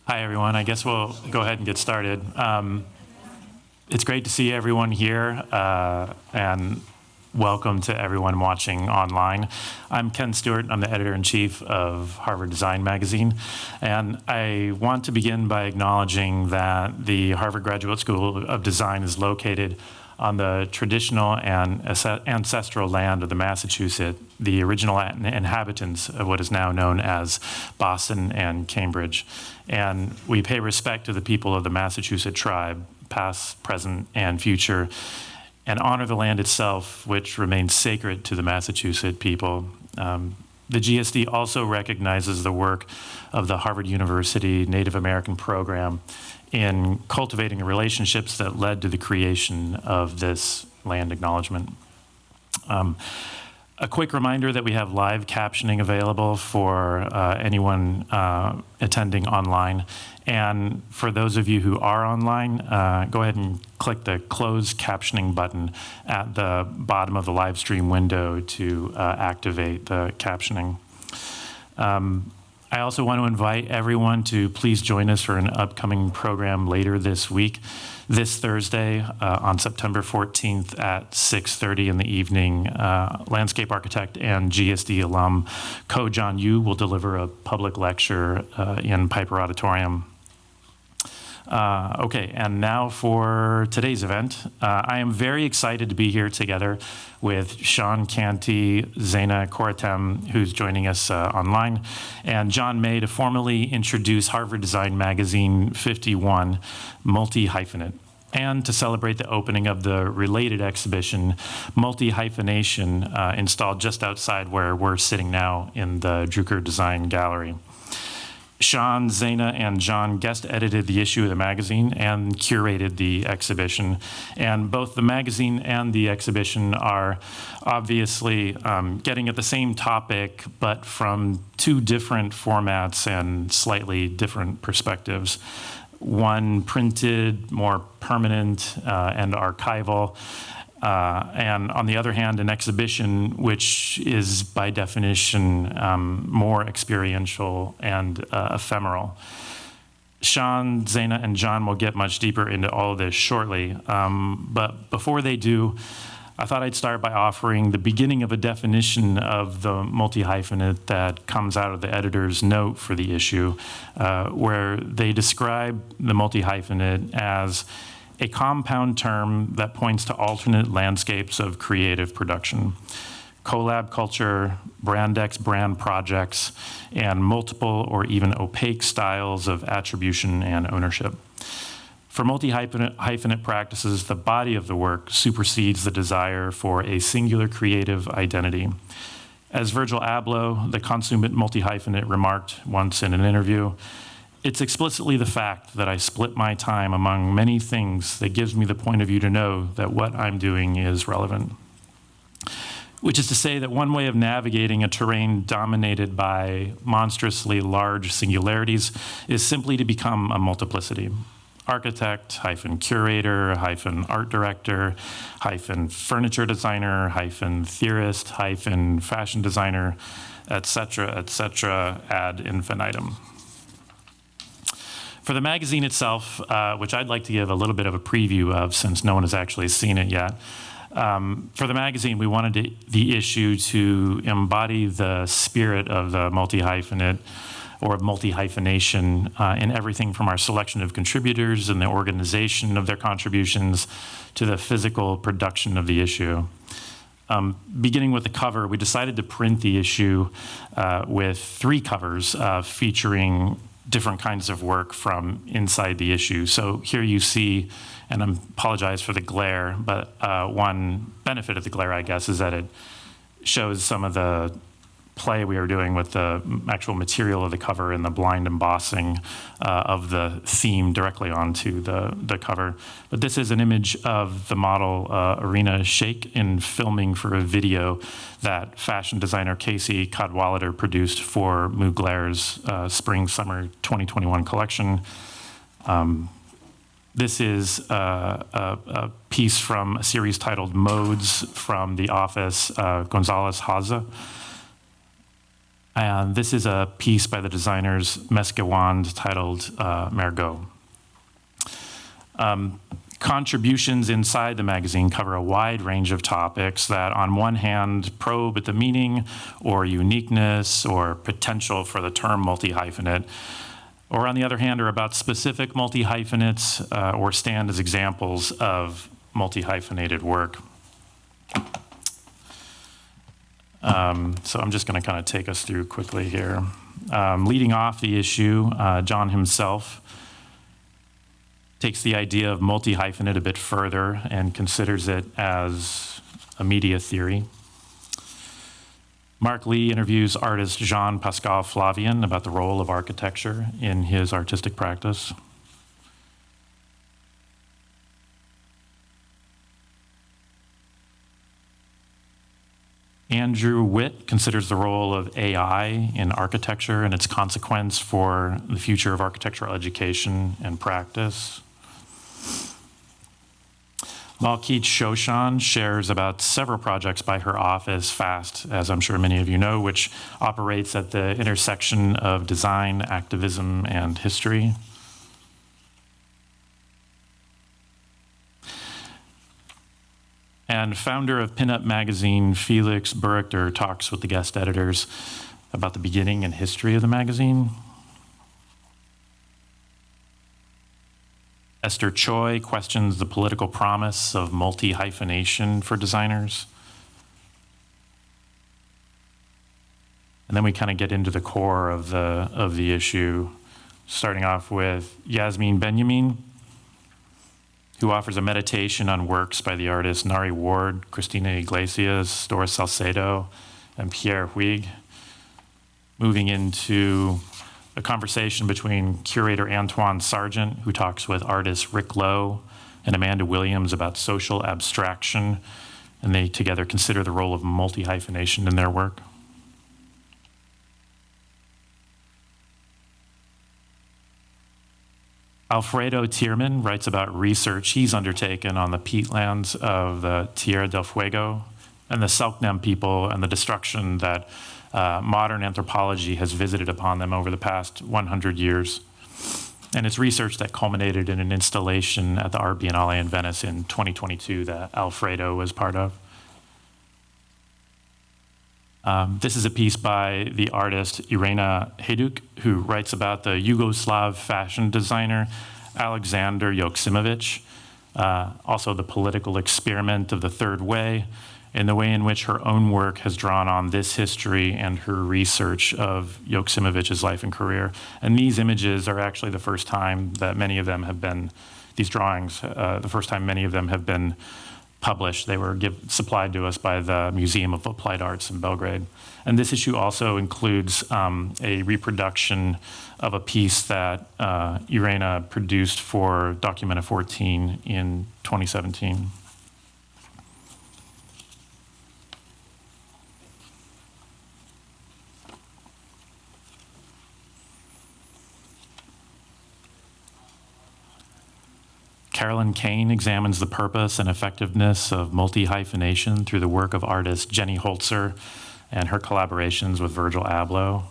Hi, everyone. I guess we'll go ahead and get started. It's great to see everyone here, and welcome to everyone watching online. I'm Ken Stewart. I'm the editor-in-chief of Harvard Design Magazine, and I want to begin by acknowledging that the Harvard Graduate School of Design is located on the traditional and ancestral land of the Massachusetts, the original inhabitants of what is now known as Boston and Cambridge. And we pay respect to the people of the Massachusetts tribe, past, present, and future, and honor the land itself, which remains sacred to the Massachusetts people. The GSD also recognizes the work of the Harvard University Native American program in cultivating the relationships that led to the creation of this land acknowledgement. A quick reminder that we have live captioning available for anyone attending online. And for those of you who are online, go ahead and click the close captioning button at the bottom of the live stream window to activate the captioning. I also want to invite everyone to please join us for an upcoming program later this week. This Thursday, on September 14th at 6:30 in the evening, landscape architect and GSD alum Ko John Yu will deliver a public lecture in Piper Auditorium. Okay, and now for today's event. I am very excited to be here together with Sean Canty, Zeina Koreitem, who's joining us online, and John May to formally introduce Harvard Design Magazine 51, Multihyphenate, and to celebrate the opening of the related exhibition, Multihyphenation, installed just outside where we're sitting now in the Druker Design Gallery. Sean, Zeina, and John guest edited the issue of the magazine and curated the exhibition. And both the magazine and the exhibition are obviously getting at the same topic, but from two different formats and slightly different perspectives. One printed, more permanent, and archival. And on the other hand, an exhibition which is by definition more experiential and ephemeral. Sean, Zeina, and John will get much deeper into all of this shortly. But before they do, I thought I'd start by offering the beginning of a definition of the multi-hyphenate that comes out of the editor's note for the issue, where they describe the multi-hyphenate as a compound term that points to alternate landscapes of creative production, collab culture, brandex brand projects, and multiple or even opaque styles of attribution and ownership. For multi-hyphenate practices, the body of the work supersedes the desire for a singular creative identity. As Virgil Abloh, the consummate multi-hyphenate, remarked once in an interview, "It's explicitly the fact that I split my time among many things that gives me the point of view to know that what I'm doing is relevant." Which is to say that one way of navigating a terrain dominated by monstrously large singularities is simply to become a multiplicity. Architect, curator, art director, furniture designer, theorist, fashion designer, etc., ad infinitum. For the magazine itself, which I'd like to give a little bit of a preview of since no one has actually seen it yet, for the magazine, we wanted the issue to embody the spirit of the multi-hyphenate or multi-hyphenation in everything from our selection of contributors and the organization of their contributions to the physical production of the issue. Beginning with the cover, we decided to print the issue with 3 covers featuring different kinds of work from inside the issue. So here you see, and I apologize for the glare, but one benefit of the glare, I guess, is that it shows some of the play we are doing with the actual material of the cover and the blind embossing of the theme directly onto the cover. But this is an image of the model Arena Sheikh in filming for a video that fashion designer Casey Cadwallader produced for Mugler's Spring-Summer 2021 collection. This is a piece from a series titled Modes from The Office, Gonzalez Haza. And this is a piece by the designers Mesquewand titled Margot. Contributions inside the magazine cover a wide range of topics that, on one hand, probe at the meaning or uniqueness or potential for the term multi-hyphenate, or on the other hand, are about specific multi-hyphenates or stand as examples of multi-hyphenated work. So I'm just going to kind of take us through quickly here. Leading off the issue, John himself takes the idea of multi-hyphenate a bit further and considers it as a media theory. Mark Lee interviews artist Jean-Pascal Flavien about the role of architecture in his artistic practice. Andrew Witt considers the role of AI in architecture and its consequence for the future of architectural education and practice. Malkeet Shoshan shares about several projects by her office, FAST, as I'm sure many of you know, which operates at the intersection of design, activism, and history. And founder of Pinup magazine, Felix Burrichter, talks with the guest editors about the beginning and history of the magazine. Esther Choi questions the political promise of multi-hyphenation for designers. And then we kind of get into the core of the issue, starting off with Yasmin Benjamin, who offers a meditation on works by the artists Nari Ward, Christina Iglesias, Doris Salcedo, and Pierre Huyghe, moving into a conversation between curator Antoine Sargent, who talks with artists Rick Lowe and Amanda Williams about social abstraction, and they together consider the role of multi-hyphenation in their work. Alfredo Tierman writes about research he's undertaken on the peatlands of the Tierra del Fuego and the Selknam people and the destruction that modern anthropology has visited upon them over the past 100 years. And it's research that culminated in an installation at the Art Biennale in Venice in 2022 that Alfredo was part of. This is a piece by the artist Irena Hajduk, who writes about the Yugoslav fashion designer Alexander Joksimovic, also the political experiment of the Third Way, and the way in which her own work has drawn on this history and her research of Joksimovic's life and career. And these images are actually the first time that many of them have been, these drawings, the first time many of them have been published. They were supplied to us by the Museum of Applied Arts in Belgrade. And this issue also includes a reproduction of a piece that Irena produced for Documenta 14 in 2017. Carolyn Kane examines the purpose and effectiveness of multi-hyphenation through the work of artist Jenny Holzer and her collaborations with Virgil Abloh.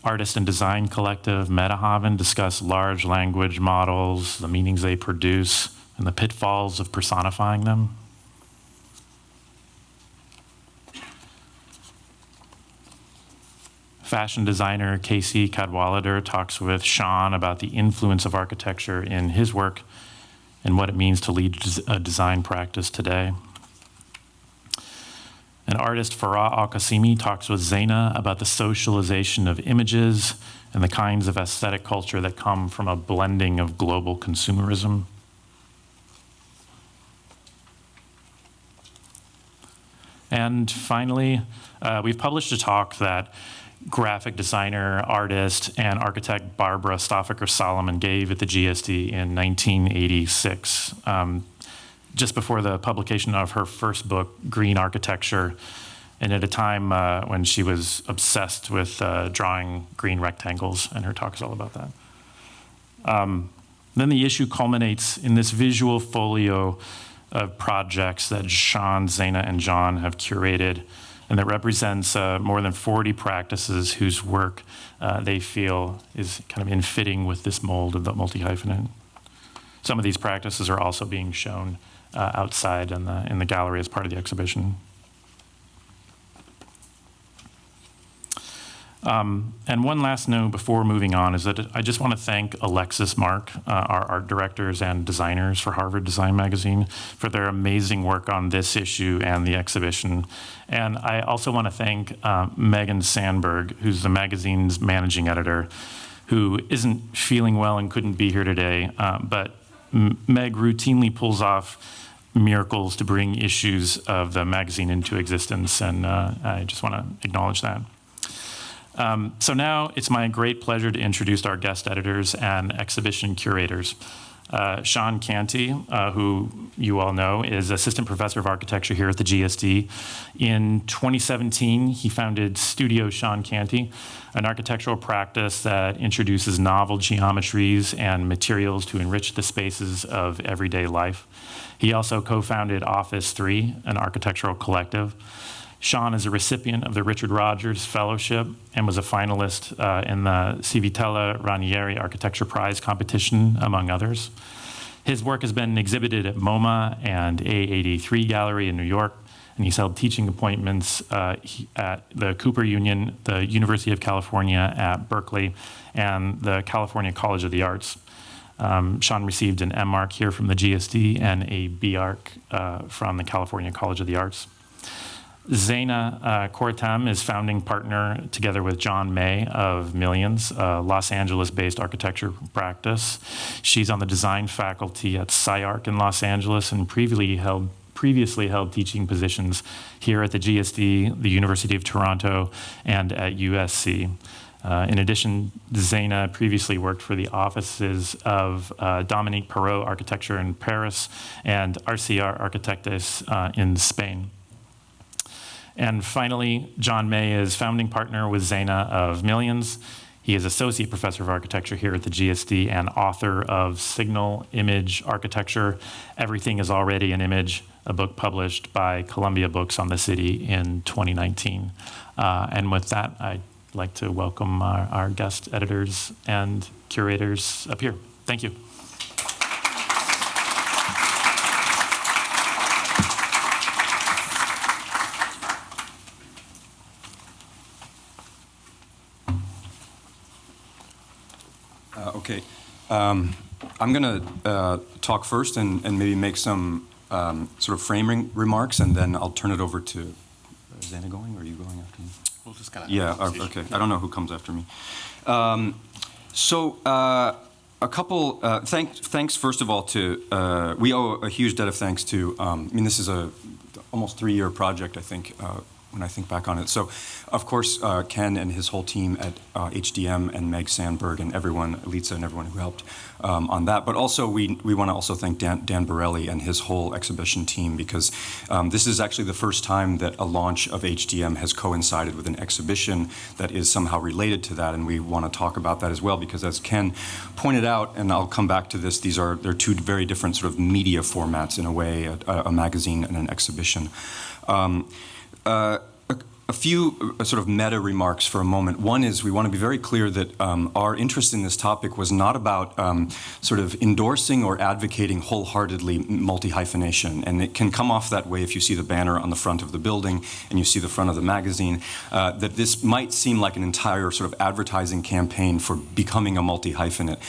Artist and design collective Metahaven discuss large language models, the meanings they produce, and the pitfalls of personifying them. Fashion designer Casey Cadwallader talks with Sean about the influence of architecture in his work and what it means to lead a design practice today. And artist Farah Al-Qasimi talks with Zeina about the socialization of images and the kinds of aesthetic culture that come from a blending of global consumerism. And finally, we've published a talk that graphic designer, artist, and architect Barbara Stoffaker-Solomon gave at the GSD in 1986, just before the publication of her first book, Green Architecture, and at a time when she was obsessed with drawing green rectangles, and her talk is all about that. Then the issue culminates in this visual folio of projects that Sean, Zeina, and John have curated, and that represents more than 40 practices whose work they feel is kind of in fitting with this mold of the multi-hyphenate. Some of these practices are also being shown outside in the gallery as part of the exhibition. And one last note before moving on is that I just want to thank Alexis Mark, our art directors and designers for Harvard Design Magazine, for their amazing work on this issue and the exhibition. And I also want to thank Megan Sandberg, who's the magazine's managing editor, who isn't feeling well and couldn't be here today, but Meg routinely pulls off miracles to bring issues of the magazine into existence, and I just want to acknowledge that. So now it's my great pleasure to introduce our guest editors and exhibition curators. Sean Canty, who you all know, is Assistant Professor of Architecture here at the GSD. In 2017, he founded Studio Sean Canty, an architectural practice that introduces novel geometries and materials to enrich the spaces of everyday life. He also co-founded Office 3, an architectural collective. Sean is a recipient of the Richard Rogers Fellowship and was a finalist in the Civitella Ranieri Architecture Prize competition, among others. His work has been exhibited at MoMA and A83 Gallery in New York, and he's held teaching appointments at the Cooper Union, the University of California at Berkeley, and the California College of the Arts. Sean received an M.Arch here from the GSD and a B.Arch from the California College of the Arts. Zeina Koreitem is founding partner, together with John May, of Millions, a Los Angeles-based architecture practice. She's on the design faculty at SciArc in Los Angeles and previously held teaching positions here at the GSD, the University of Toronto, and at USC. In addition, Zeina previously worked for the offices of Dominique Perrault Architecture in Paris and RCR Arquitectes in Spain. And finally, John May is founding partner with Zeina of Millions. He is Associate Professor of Architecture here at the GSD and author of Signal Image Architecture, Everything is Already an Image, a book published by Columbia Books on the City in 2019. And with that, I'd like to welcome our guest editors and curators up here. Thank you. Okay, I'm going to talk first and maybe make some sort of framing remarks, and then I'll turn it over to Zeina going, or are you going after me? We'll just kind of okay. I don't know who comes after me. A couple, thanks first of all to, we owe a huge debt of thanks to, this is a almost 3-year project, I think, when I think back on it. So, of course, Ken and his whole team at HDM and Meg Sandberg and everyone, Lisa and everyone who helped on that. But also, we want to also thank Dan Borelli and his whole exhibition team, because this is actually the first time that a launch of HDM has coincided with an exhibition that is somehow related to that, and we want to talk about that as well, because as Ken pointed out, and I'll come back to this, they're two very different sort of media formats in a way, a magazine and an exhibition. A few sort of meta remarks for a moment. One is we want to be very clear that our interest in this topic was not about sort of endorsing or advocating wholeheartedly multi-hyphenation. And it can come off that way if you see the banner on the front of the building and you see the front of the magazine, that this might seem like an entire sort of advertising campaign for becoming a multi-hyphenate.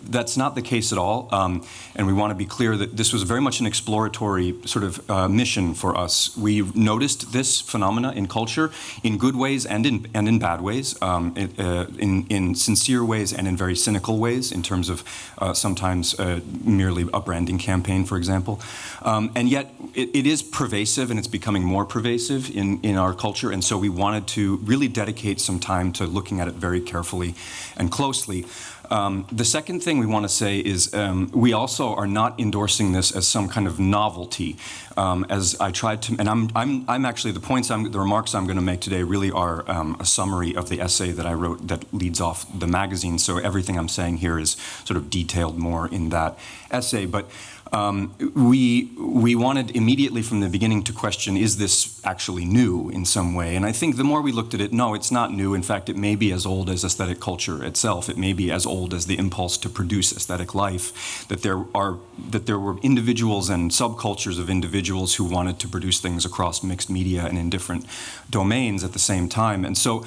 That's not the case at all, and we want to be clear that this was very much an exploratory sort of mission for us. We noticed this phenomena in culture in good ways and in bad ways, in sincere ways and in very cynical ways, in terms of sometimes merely a branding campaign, for example. And yet it is pervasive, and it's becoming more pervasive in our culture, and so we wanted to really dedicate some time to looking at it very carefully and closely. The second thing we want to say is we also are not endorsing this as some kind of novelty. As I tried to, and I'm actually the remarks I'm going to make today really are a summary of the essay that I wrote that leads off the magazine. So everything I'm saying here is sort of detailed more in that essay. But we wanted immediately from the beginning to question, is this actually new in some way? And I think the more we looked at it, no, it's not new. In fact, it may be as old as aesthetic culture itself. It may be as old as the impulse to produce aesthetic life, that there were individuals and subcultures of individuals who wanted to produce things across mixed media and in different domains at the same time. And so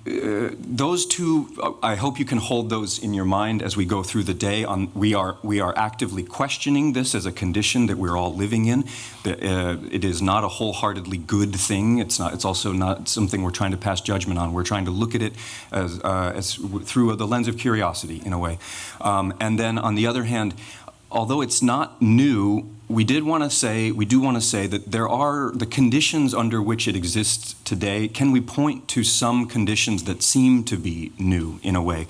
those two, I hope you can hold those in your mind as we go through the day. We are actively questioning this as a condition that we're all living in. It is not a wholeheartedly good thing. It's also not something we're trying to pass judgment on. We're trying to look at it as through the lens of curiosity, in a way. And then on the other hand, although it's not new, we do want to say that there are the conditions under which it exists today. Can we point to some conditions that seem to be new in a way?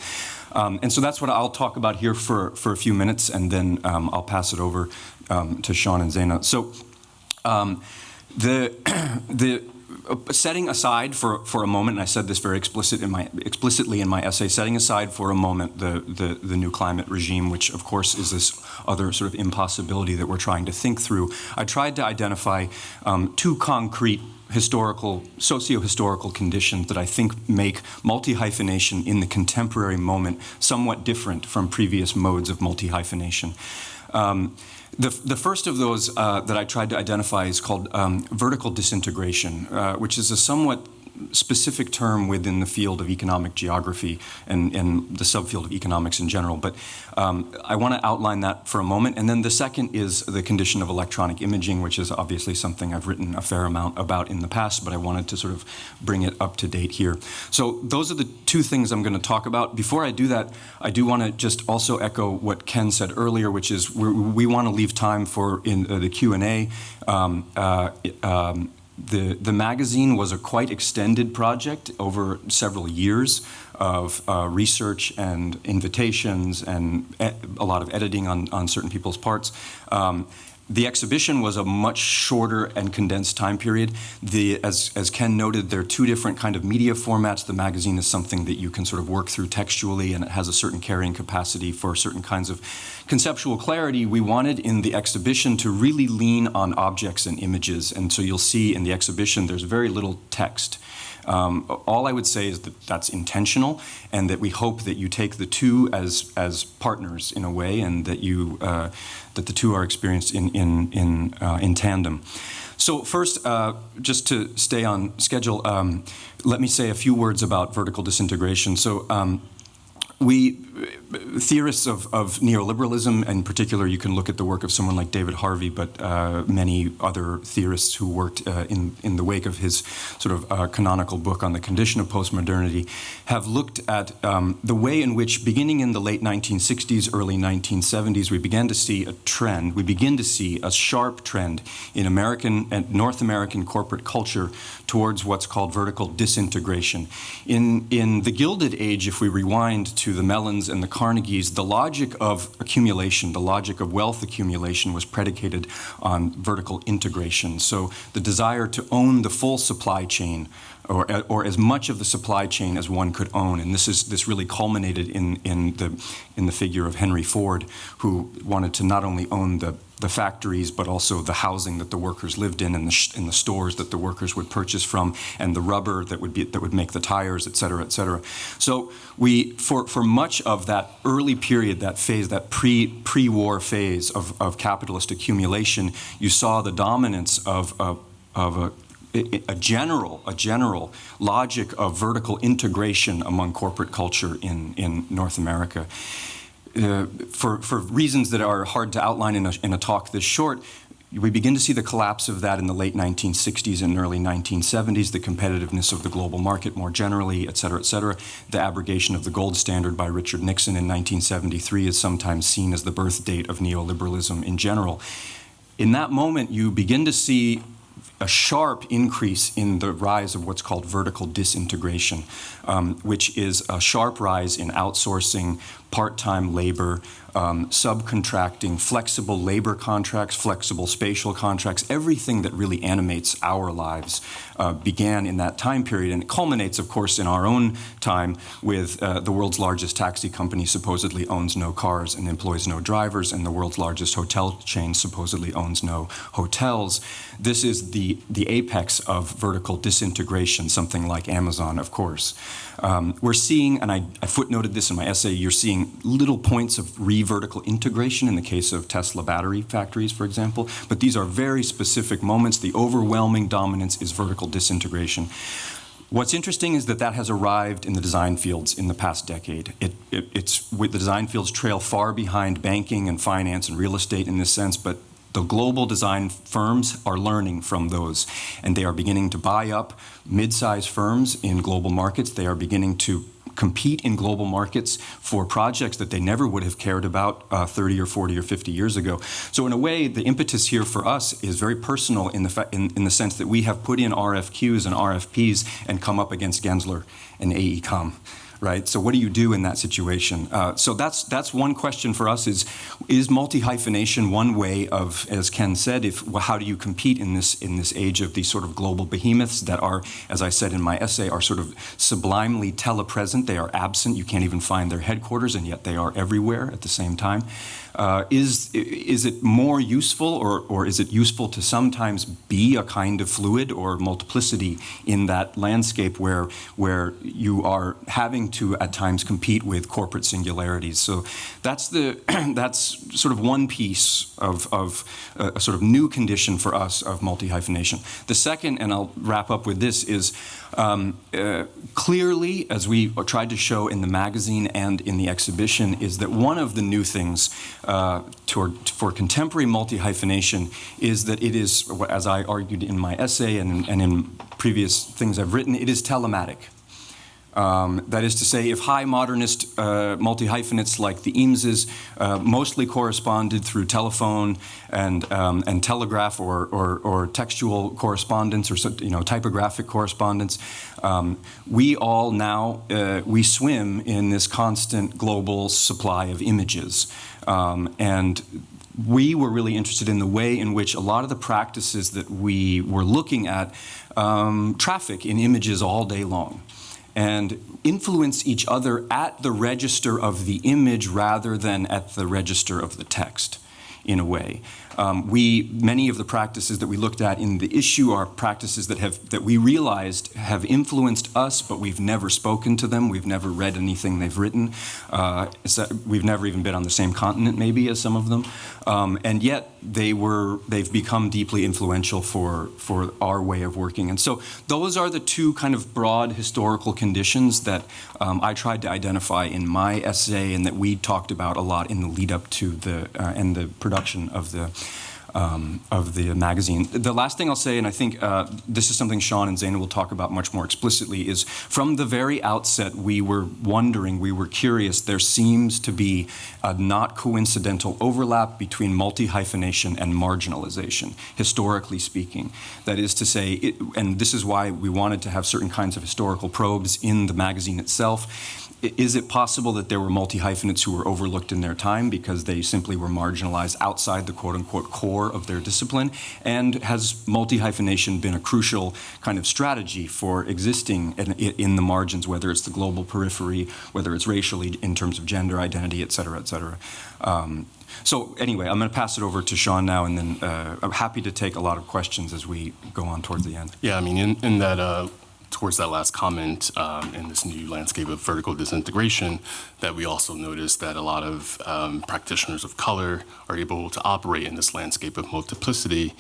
And so that's what I'll talk about here for a few minutes, and then I'll pass it over to Sean and Zeina. So the setting aside for a moment, and I said this very explicitly in my essay, setting aside for a moment the new climate regime, which of course is this other sort of impossibility that we're trying to think through, I tried to identify two concrete socio-historical conditions that I think make multi-hyphenation in the contemporary moment somewhat different from previous modes of multi-hyphenation. The first of those that I tried to identify is called vertical disintegration, which is a somewhat specific term within the field of economic geography and the subfield of economics in general. But I want to outline that for a moment. And then the second is the condition of electronic imaging, which is obviously something I've written a fair amount about in the past, but I wanted to sort of bring it up to date here. So those are the two things I'm going to talk about. Before I do that, I do want to just also echo what Ken said earlier, which is we want to leave time for the Q&A. The magazine was a quite extended project over several years of research and invitations and a lot of editing on certain people's parts. The exhibition was a much shorter and condensed time period. As Ken noted, there are two different kind of media formats. The magazine is something that you can sort of work through textually, and it has a certain carrying capacity for certain kinds of conceptual clarity. We wanted in the exhibition to really lean on objects and images, and so you'll see in the exhibition there's very little text. All I would say is that that's intentional, and that we hope that you take the two as partners in a way, and that that the two are experienced in tandem. So first, just to stay on schedule, let me say a few words about vertical disintegration. So theorists of neoliberalism, in particular, you can look at the work of someone like David Harvey, but many other theorists who worked in the wake of his sort of canonical book on the condition of postmodernity, have looked at the way in which, beginning in the late 1960s, early 1970s, we began to see a trend. We begin to see a sharp trend in American and North American corporate culture towards what's called vertical disintegration. In the Gilded Age, if we rewind to the Mellons and the Carnegies, the logic of accumulation, the logic of wealth accumulation was predicated on vertical integration. So the desire to own the full supply chain, or as much of the supply chain as one could own, and this really culminated in the figure of Henry Ford, who wanted to not only own the factories, but also the housing that the workers lived in, and the stores that the workers would purchase from, and the rubber that would make the tires, et cetera, et cetera. So for much of that early period, that phase, that pre-war phase of capitalist accumulation, you saw the dominance of a general logic of vertical integration among corporate culture in North America. For reasons that are hard to outline in a talk this short, we begin to see the collapse of that in the late 1960s and early 1970s, the competitiveness of the global market more generally, et cetera, et cetera. The abrogation of the gold standard by Richard Nixon in 1973 is sometimes seen as the birth date of neoliberalism in general. In that moment, you begin to see a sharp increase in the rise of what's called vertical disintegration, which is a sharp rise in outsourcing, part-time labor, subcontracting, flexible labor contracts, flexible spatial contracts, everything that really animates our lives began in that time period. And it culminates, of course, in our own time with the world's largest taxi company supposedly owns no cars and employs no drivers, and the world's largest hotel chain supposedly owns no hotels. This is the apex of vertical disintegration, something like Amazon, of course. We're seeing, and I footnoted this in my essay, you're seeing little points of vertical integration in the case of Tesla battery factories, for example, but these are very specific moments. The overwhelming dominance is vertical disintegration. What's interesting is that that has arrived in the design fields in the past decade. The design fields trail far behind banking and finance and real estate in this sense, but the global design firms are learning from those, and they are beginning to buy up mid-sized firms in global markets. They are beginning to compete in global markets for projects that they never would have cared about 30 or 40 or 50 years ago. So in a way, the impetus here for us is very personal in the sense that we have put in RFQs and RFPs and come up against Gensler and AECOM. Right? So what do you do in that situation? So that's one question for us is multi-hyphenation one way of, as Ken said, how do you compete in this age of these sort of global behemoths that are, as I said in my essay, are sort of sublimely telepresent. They are absent. You can't even find their headquarters, and yet they are everywhere at the same time. Is it more useful, or is it useful to sometimes be a kind of fluid or multiplicity in that landscape where you are having to at times compete with corporate singularities? So that's sort of one piece of a sort of new condition for us of multi-hyphenation. The second, and I'll wrap up with this, is clearly, as we tried to show in the magazine and in the exhibition, is that one of the new things for contemporary multi-hyphenation is that it is, as I argued in my essay and in previous things I've written, it is telematic. That is to say, if high modernist multi-hyphenates like the Eameses mostly corresponded through telephone and telegraph or textual correspondence or typographic correspondence, we all now we swim in this constant global supply of images, and we were really interested in the way in which a lot of the practices that we were looking at traffic in images all day long and influence each other at the register of the image rather than at the register of the text, in a way. Many of the practices that we looked at in the issue are practices that we realized have influenced us, but we've never spoken to them. We've never read anything they've written. We've never even been on the same continent, maybe, as some of them. And yet they've become deeply influential for our way of working. And so those are the two kind of broad historical conditions that I tried to identify in my essay and that we talked about a lot in the lead up to and the production of the magazine. The last thing I'll say, and I think this is something Sean and Zeina will talk about much more explicitly, is from the very outset we were curious, there seems to be a not coincidental overlap between multi-hyphenation and marginalization, historically speaking. That is to say, and this is why we wanted to have certain kinds of historical probes in the magazine itself. Is it possible that there were multi-hyphenates who were overlooked in their time because they simply were marginalized outside the quote-unquote core of their discipline? And has multi-hyphenation been a crucial kind of strategy for existing in the margins, whether it's the global periphery, whether it's racially in terms of gender identity, et cetera, et cetera? So anyway, I'm going to pass it over to Sean now, and then I'm happy to take a lot of questions as we go on towards the end. Yeah, I mean, in that... towards that last comment, in this new landscape of vertical disintegration, that we also noticed that a lot of practitioners of color are able to operate in this landscape of multiplicity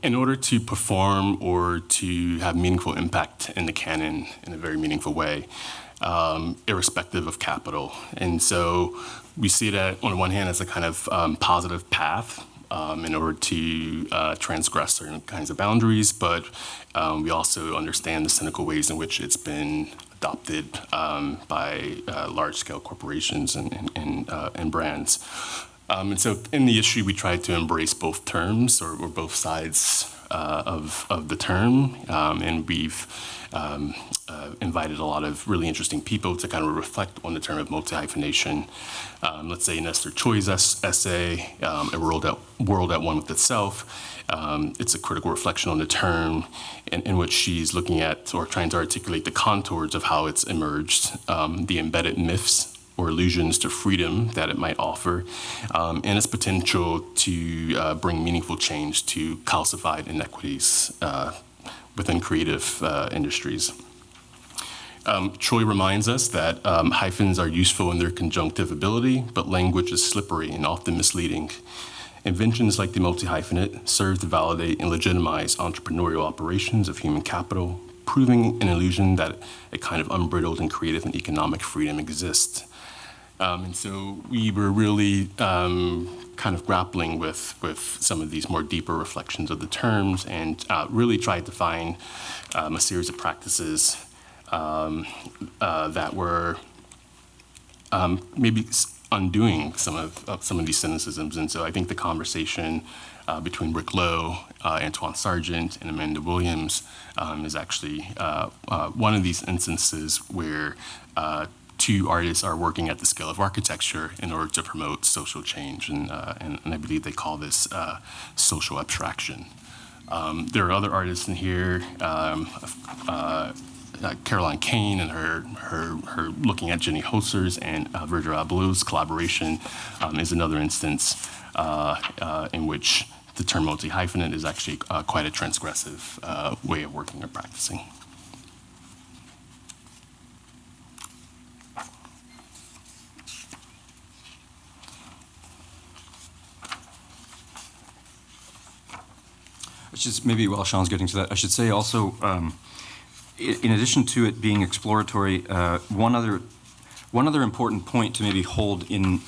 in order to perform or to have meaningful impact in the canon in a very meaningful way, irrespective of capital. And so we see that on the one hand as a kind of positive path in order to transgress certain kinds of boundaries, but we also understand the cynical ways in which it's been adopted by large-scale corporations and brands. And so in the issue, we tried to embrace both terms or both sides of the term, and we've invited a lot of really interesting people to kind of reflect on the term of multi-hyphenation. Let's say in Esther Choi's essay, A World at One with Itself, it's a critical reflection on the term in which she's looking at or trying to articulate the contours of how it's emerged, the embedded myths or illusions to freedom that it might offer, and its potential to bring meaningful change to calcified inequities within creative industries. Choi reminds us that hyphens are useful in their conjunctive ability, but language is slippery and often misleading. Inventions like the multi-hyphenate serve to validate and legitimize entrepreneurial operations of human capital, proving an illusion that a kind of unbridled and creative and economic freedom exists. And so we were really kind of grappling with some of these more deeper reflections of the terms, and really tried to find a series of practices that were maybe undoing some of these cynicisms. And so I think the conversation between Rick Lowe, Antoine Sargent, and Amanda Williams is actually one of these instances where two artists are working at the scale of architecture in order to promote social change, and I believe they call this social abstraction. There are other artists in here, Caroline Kane and her looking at Jenny Hosser's and Virgil Abloh's collaboration is another instance in which the term multi-hyphenate is actually quite a transgressive way of working or practicing. Just maybe while Sean's getting to that, I should say also, in addition to it being exploratory, one other important point to maybe hold in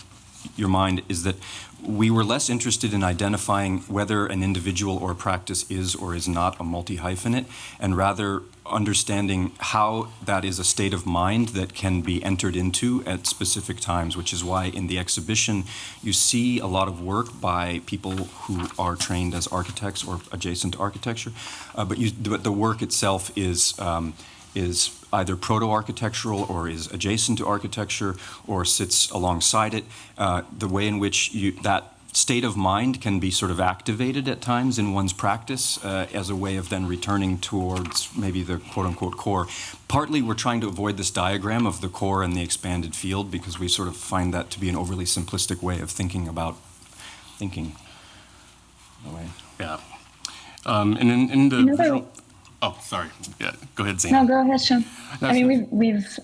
your mind is that we were less interested in identifying whether an individual or practice is or is not a multi-hyphenate, and rather understanding how that is a state of mind that can be entered into at specific times, which is why in the exhibition you see a lot of work by people who are trained as architects or adjacent to architecture, but the work itself is either proto-architectural or is adjacent to architecture or sits alongside it. The way in which that state of mind can be sort of activated at times in one's practice as a way of then returning towards maybe the quote-unquote core. Partly we're trying to avoid this diagram of the core and the expanded field because we sort of find that to be an overly simplistic way of thinking about thinking. Yeah. And in the visual... Oh, sorry. Yeah, go ahead, Zeina. No, go ahead, Sean. I mean, we've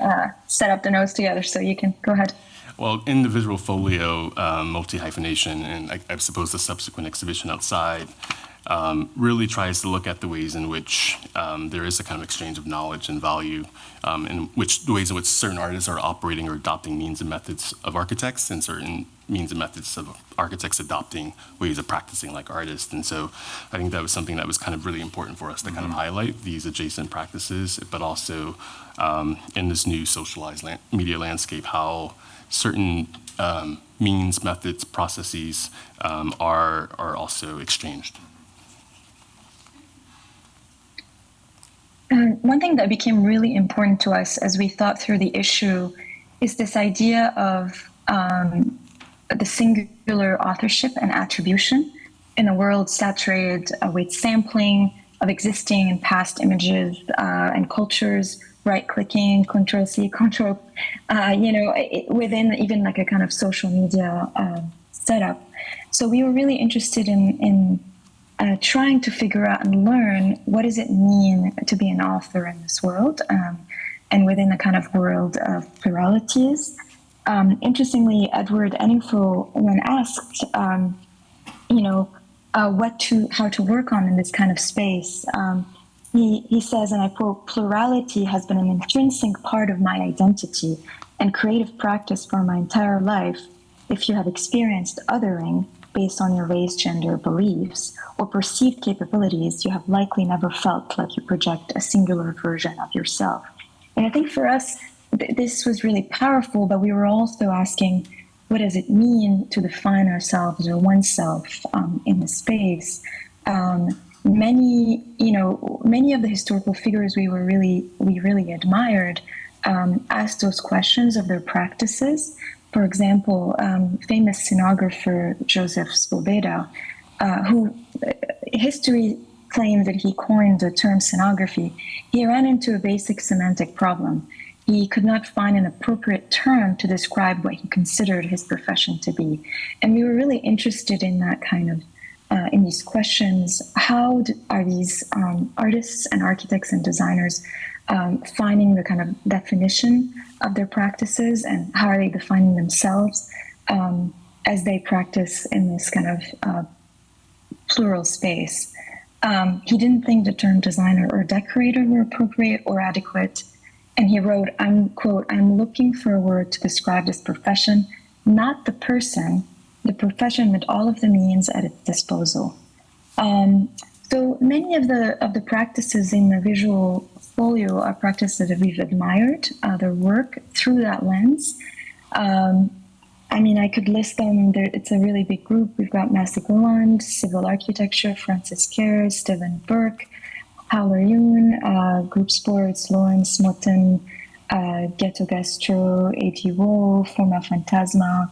set up the notes together, so you can go ahead. Well, in the visual folio, multi-hyphenation, and I suppose the subsequent exhibition outside, really tries to look at the ways in which there is a kind of exchange of knowledge and value, in which the ways in which certain artists are operating or adopting means and methods of architects, and certain means and methods of architects adopting ways of practicing like artists. And so I think that was something that was kind of really important for us to kind of highlight these adjacent practices, but also in this new socialized media landscape, how certain means, methods, processes are also exchanged. One thing that became really important to us as we thought through the issue is this idea of the singular authorship and attribution in a world saturated with sampling of existing and past images and cultures, right-clicking, Control-C, Control, within even like a kind of social media setup. So we were really interested in trying to figure out and learn what does it mean to be an author in this world, and within a kind of world of pluralities. Interestingly, Edward Enningful, when asked, how to work on in this kind of space, he says, and I quote, "Plurality has been an intrinsic part of my identity and creative practice for my entire life. If you have experienced othering based on your race, gender, beliefs, or perceived capabilities, you have likely never felt like you project a singular version of yourself." And I think for us, this was really powerful, but we were also asking, what does it mean to define ourselves or oneself in the space? many of the historical figures we really admired asked those questions of their practices. For example, famous scenographer Joseph Svobeda, who history claims that he coined the term scenography, he ran into a basic semantic problem. He could not find an appropriate term to describe what he considered his profession to be. And we were really interested in that kind of, in these questions. How are these artists and architects and designers finding the kind of definition of their practices, and how are they defining themselves as they practice in this kind of plural space? He didn't think the term designer or decorator were appropriate or adequate. And he wrote, quote, "I'm looking for a word to describe this profession, not the person, the profession with all of the means at its disposal." So many of the practices in the visual folio are practices that we've admired, their work through that lens. I mean, I could list them. It's a really big group. We've got Massey Goland, Civil Architecture, Francis Kerr, Stephen Burke, Howler Yoon, Group Sports, Lawrence Motten, Ghetto Gastro, A.T. Woe, Forma Fantasma,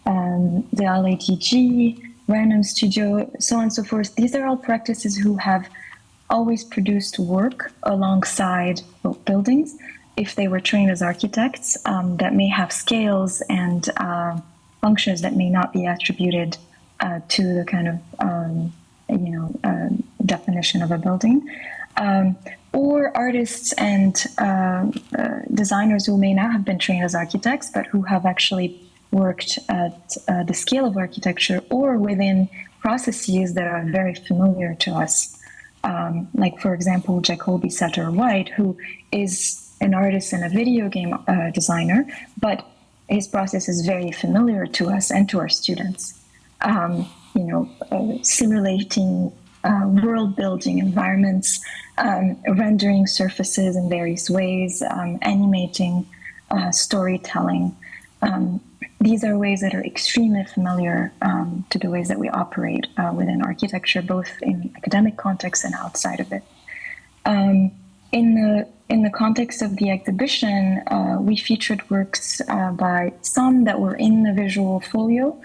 the LATG, Random Studio, so on and so forth. These are all practices who have always produced work alongside buildings, if they were trained as architects, that may have scales and functions that may not be attributed to the kind of definition of a building, or artists and designers who may not have been trained as architects, but who have actually worked at the scale of architecture or within processes that are very familiar to us. Like, for example, Jacoby Sutter-White, who is an artist and a video game designer, but his process is very familiar to us and to our students. Simulating world-building environments, rendering surfaces in various ways, animating, storytelling. These are ways that are extremely familiar to the ways that we operate within architecture, both in academic context and outside of it. In the context of the exhibition, we featured works by some that were in the visual folio,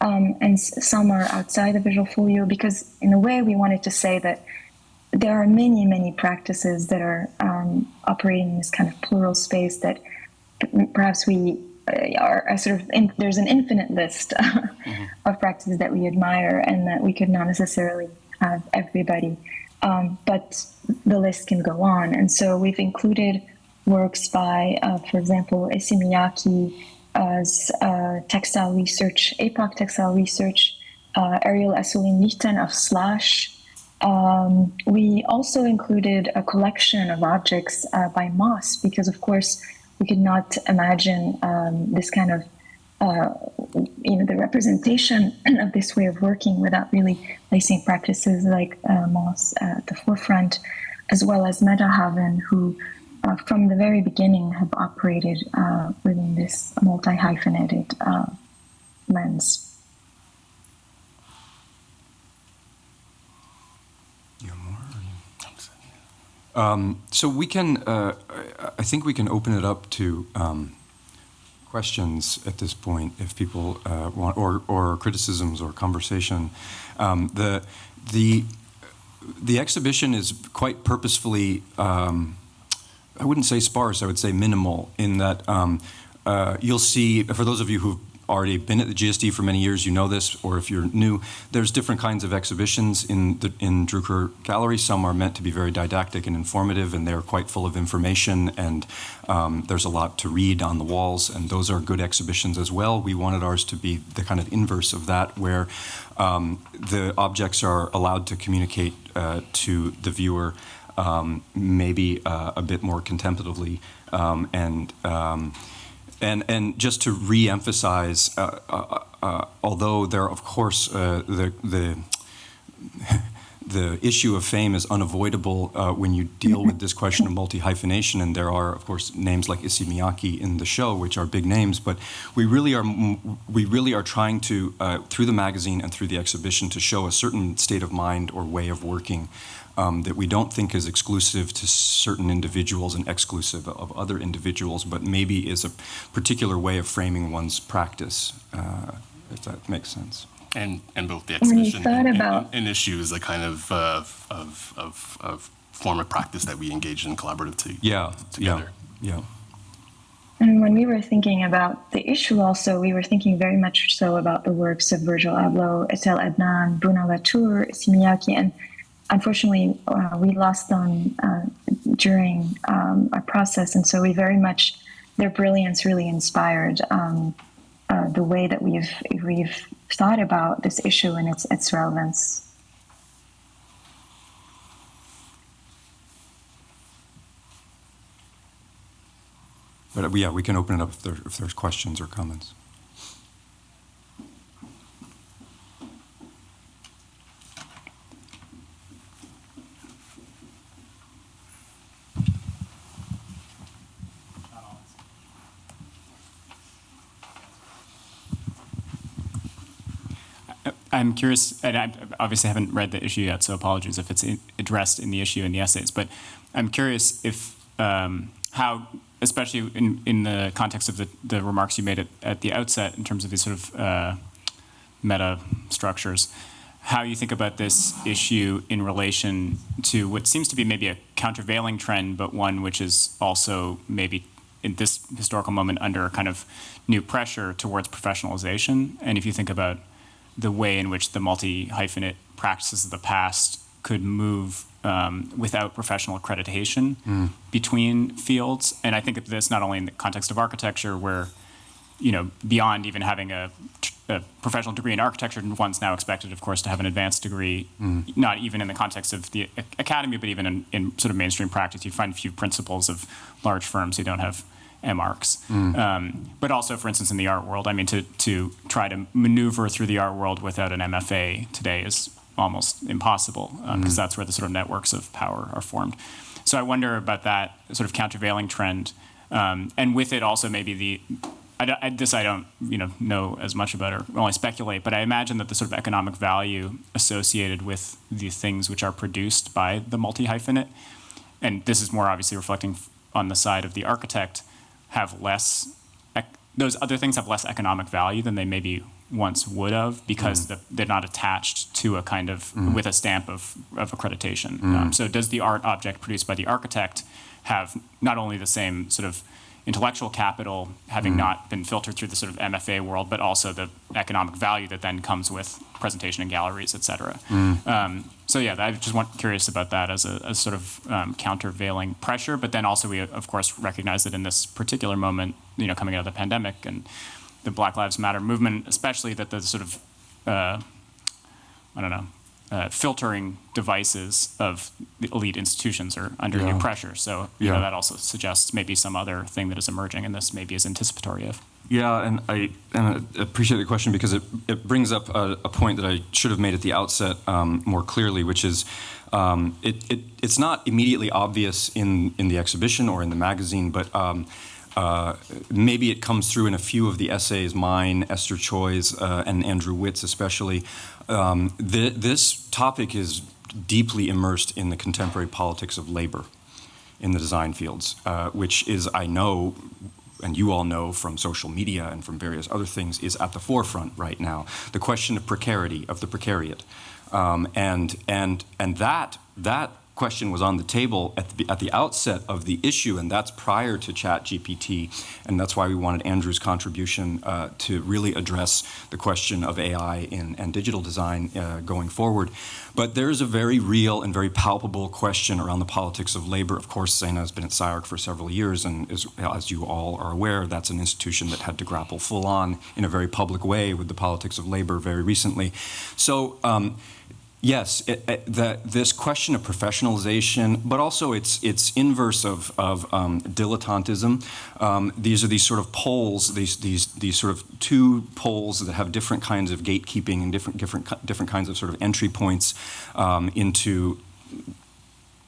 and some are outside the visual folio, because in a way we wanted to say that there are many, many practices that are operating in this kind of plural space that perhaps we are sort of there's an infinite list of practices that we admire, and that we could not necessarily have everybody, but the list can go on. And so we've included works by, for example, Issey Miyake's textile research, APOC textile research, Ariel Assouline-Lichten of Slash. We also included a collection of objects by Moss, because of course we could not imagine this kind of, the representation of this way of working without really placing practices like Moss at the forefront, as well as Metahaven, who from the very beginning have operated within this multi-hyphenated lens. So we can, I think we can open it up to questions at this point, if people want, or criticisms or conversation. The exhibition is quite purposefully, I wouldn't say sparse, I would say minimal, in that you'll see, for those of you who've already been at the GSD for many years, you know this, or if you're new, there's different kinds of exhibitions in Druker Gallery. Some are meant to be very didactic and informative, and they're quite full of information, and there's a lot to read on the walls, and those are good exhibitions as well. We wanted ours to be the kind of inverse of that, where the objects are allowed to communicate to the viewer maybe a bit more contemplatively, and just to re-emphasize, the issue of fame is unavoidable when you deal with this question of multi-hyphenation, and there are, of course, names like Issey Miyake in the show, which are big names, but we really are trying to, through the magazine and through the exhibition, to show a certain state of mind or way of working that we don't think is exclusive to certain individuals and exclusive of other individuals, but maybe is a particular way of framing one's practice, if that makes sense. And both the When you exhibition thought about- and issue is a kind of form of practice that we engage in collaboratively together. Yeah. And when we were thinking about the issue also, we were thinking very much so about the works of Virgil Abloh, Etel Adnan, Bruno Latour, Issey Miyake, and unfortunately we lost them during our process. And so we very much, their brilliance really inspired the way that we've thought about this issue and its relevance. But yeah, we can open it up if there's questions or comments. I'm curious, and I obviously haven't read the issue yet, so apologies if it's addressed in the issue and the essays, but I'm curious if how, especially in the context of the remarks you made at the outset in terms of these sort of meta structures, how you think about this issue in relation to what seems to be maybe a countervailing trend, but one which is also maybe in this historical moment under a kind of new pressure towards professionalization. And if you think about the way in which the multi-hyphenate practices of the past could move without professional accreditation between fields. And I think of this not only in the context of architecture, where, you know, beyond even having a professional degree in architecture, one's now expected, of course, to have an advanced degree, not even in the context of the academy, but even in sort of mainstream practice. You'd find few principals of large firms who don't have MArchs. But also, for instance, in the art world, I mean, to try to maneuver through the art world without an MFA today is almost impossible, because that's where the sort of networks of power are formed. So I wonder about that sort of countervailing trend, and with it also maybe I don't know as much about, or only speculate, but I imagine that the sort of economic value associated with the things which are produced by the multi-hyphenate, and this is more obviously reflecting on the side of the architect, have less, those other things have less economic value than they maybe once would have, because they're not attached to a kind of, with a stamp of accreditation. So does the art object produced by the architect have not only the same sort of intellectual capital, having not been filtered through the sort of MFA world, but also the economic value that then comes with presentation in galleries, et cetera. So yeah, I just curious about that as a sort of countervailing pressure. But then also we, of course, recognize that in this particular moment, you know, coming out of the pandemic and the Black Lives Matter movement, especially, that the sort of, filtering devices of the elite institutions are under new pressure. So you know, that also suggests maybe some other thing that is emerging, and this maybe is anticipatory of. Yeah, and I appreciate the question, because it brings up a point that I should have made at the outset more clearly, which is it's not immediately obvious in the exhibition or in the magazine, but maybe it comes through in a few of the essays, mine, Esther Choi's, and Andrew Witt's especially. This topic is deeply immersed in the contemporary politics of labor in the design fields, which is, I know, and you all know from social media and from various other things, is at the forefront right now. The question of precarity, of the precariat, and that question was on the table at the outset of the issue, and that's prior to ChatGPT, and that's why we wanted Andrew's contribution to really address the question of AI and digital design going forward. But there's a very real and very palpable question around the politics of labor. Of course, Zeina has been at SCI-Arc for several years, and as you all are aware, that's an institution that had to grapple full on in a very public way with the politics of labor very recently. So Yes, this question of professionalization, but also its inverse of dilettantism. These are these sort of poles, these sort of two poles that have different kinds of gatekeeping and different kinds of sort of entry points into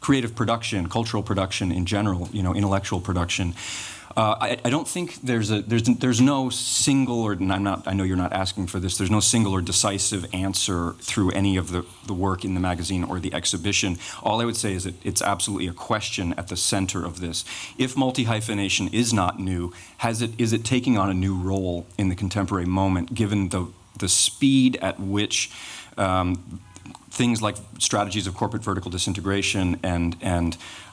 creative production, cultural production in general, intellectual production. I don't think there's no single, or I know you're not asking for this, there's no single or decisive answer through any of the work in the magazine or the exhibition. All I would say is that it's absolutely a question at the center of this. If multi-hyphenation is not new, is it taking on a new role in the contemporary moment, given the speed at which things like strategies of corporate vertical disintegration and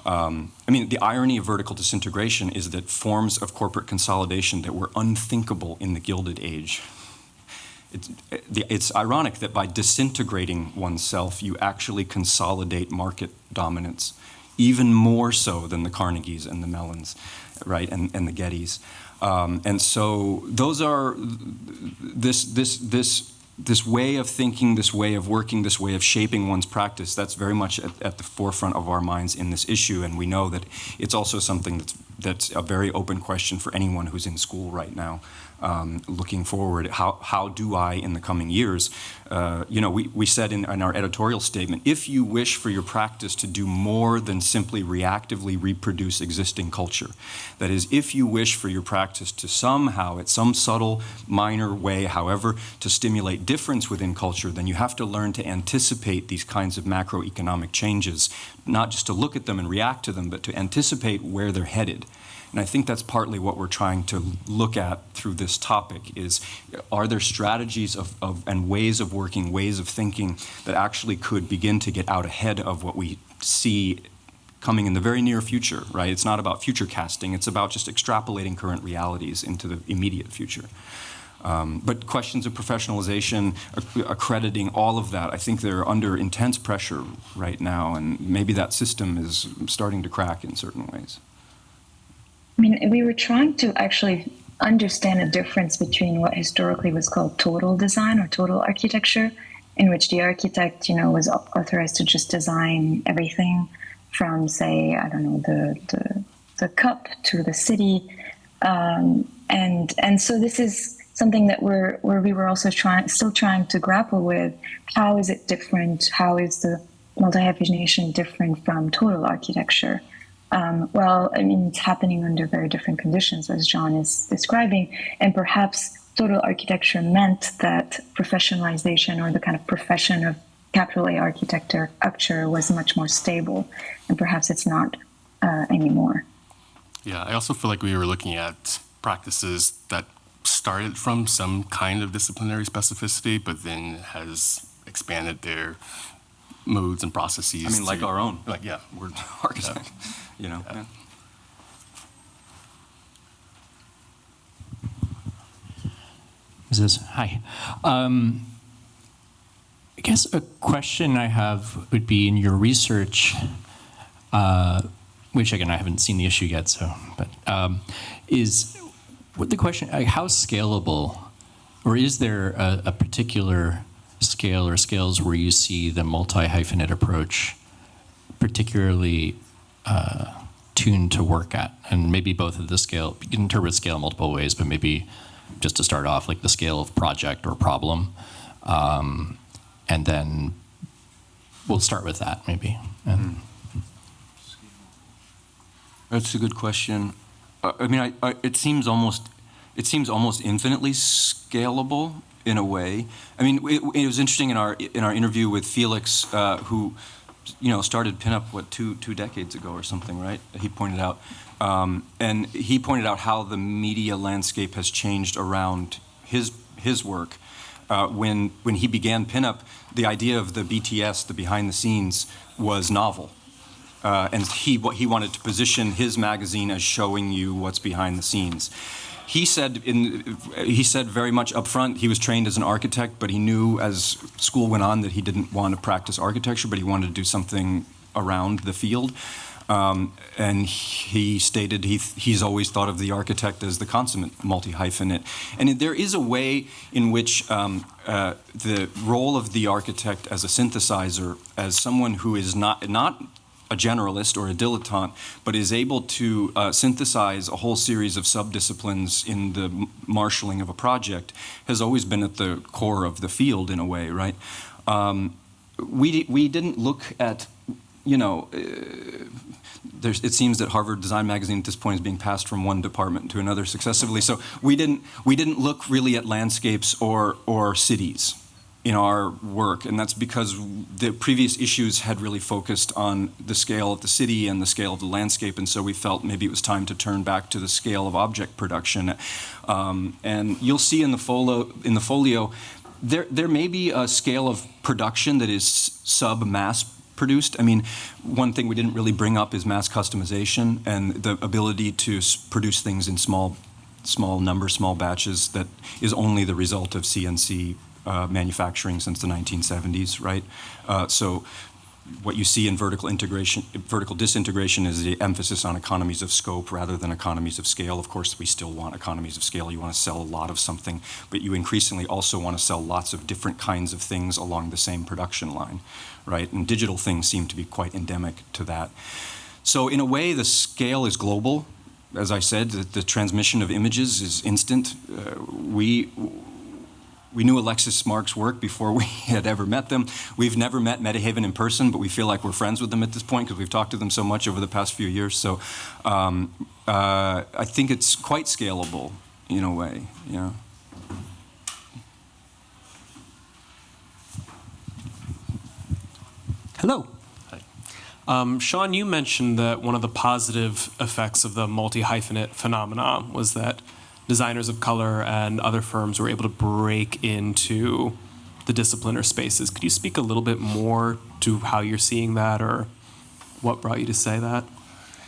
the irony of vertical disintegration is that forms of corporate consolidation that were unthinkable in the Gilded Age. It's ironic that by disintegrating oneself, you actually consolidate market dominance, even more so than the Carnegies and the Mellons, right, and the Gettys. And so those are this way of thinking, this way of working, this way of shaping one's practice, that's very much at the forefront of our minds in this issue. And we know that it's also something that's a very open question for anyone who's in school right now, looking forward. How do I, in the coming years, we said in our editorial statement, if you wish for your practice to do more than simply reactively reproduce existing culture, that is, if you wish for your practice to somehow, at some subtle, minor way, however, to stimulate difference within culture, then you have to learn to anticipate these kinds of macroeconomic changes, not just to look at them and react to them, but to anticipate where they're headed. And I think that's partly what we're trying to look at through this topic is, are there strategies and ways of working, ways of thinking that actually could begin to get out ahead of what we see coming in the very near future, right? It's not about future casting, it's about just extrapolating current realities into the immediate future. But questions of professionalization, accrediting, all of that, I think they're under intense pressure right now, and maybe that system is starting to crack in certain ways. I mean, we were trying to actually understand a difference between what historically was called total design or total architecture, in which the architect, was authorized to just design everything from, say, I don't know, the cup to the city, and so this is something that we were also still trying to grapple with. How is it different? How is the multi-hyphenation different from total architecture? It's happening under very different conditions, as John is describing, and perhaps total architecture meant that professionalization, or the kind of profession of capital A architecture was much more stable, and perhaps it's not anymore. Yeah, I also feel like we were looking at practices that started from some kind of disciplinary specificity, but then has expanded their modes and processes. I mean, like our own. Like, yeah. We're architects, Yeah. Yeah. Hi. I guess a question I have would be, in your research, which again I haven't seen the issue yet, is what the question, how scalable, or is there a particular scale or scales where you see the multi-hyphenate approach particularly tuned to work at? And maybe both of the scale, you can interpret scale multiple ways, but maybe just to start off, like the scale of project or problem. And then we'll start with that, maybe. That's a good question. It seems almost infinitely scalable in a way. I mean, it was interesting in our interview with Felix, who, started pinup two decades ago or something, right? He pointed out, and he pointed out how the media landscape has changed around his work. When he began pinup, the idea of the BTS, the behind the scenes, was novel. And he wanted to position his magazine as showing you what's behind the scenes. He said very much up front, he was trained as an architect, but he knew as school went on that he didn't want to practice architecture, but he wanted to do something around the field. And he stated he's always thought of the architect as the consummate multi-hyphenate. And there is a way in which the role of the architect as a synthesizer, as someone who is not a generalist or a dilettante, but is able to synthesize a whole series of subdisciplines in the marshaling of a project, has always been at the core of the field in a way, right? We didn't look at, it seems that Harvard Design Magazine at this point is being passed from one department to another successively. So we didn't look really at landscapes or cities in our work, and that's because the previous issues had really focused on the scale of the city and the scale of the landscape, and so we felt maybe it was time to turn back to the scale of object production. And you'll see in the folio, there may be a scale of production that is sub-mass produced. I mean, one thing we didn't really bring up is mass customization and the ability to produce things in small numbers, small batches that is only the result of CNC manufacturing since the 1970s, right? So what you see in vertical disintegration is the emphasis on economies of scope rather than economies of scale. Of course, we still want economies of scale. You want to sell a lot of something, but you increasingly also want to sell lots of different kinds of things along the same production line, right? And digital things seem to be quite endemic to that. So in a way, the scale is global. As I said, the transmission of images is instant. We knew Alexis Mark's work before we had ever met them. We've never met Metahaven in person, but we feel like we're friends with them at this point because we've talked to them so much over the past few years. So I think it's quite scalable in a way, yeah. Hello. Hi. Sean, you mentioned that one of the positive effects of the multi-hyphenate phenomena was that designers of color and other firms were able to break into the discipline or spaces. Could you speak a little bit more to how you're seeing that, or what brought you to say that?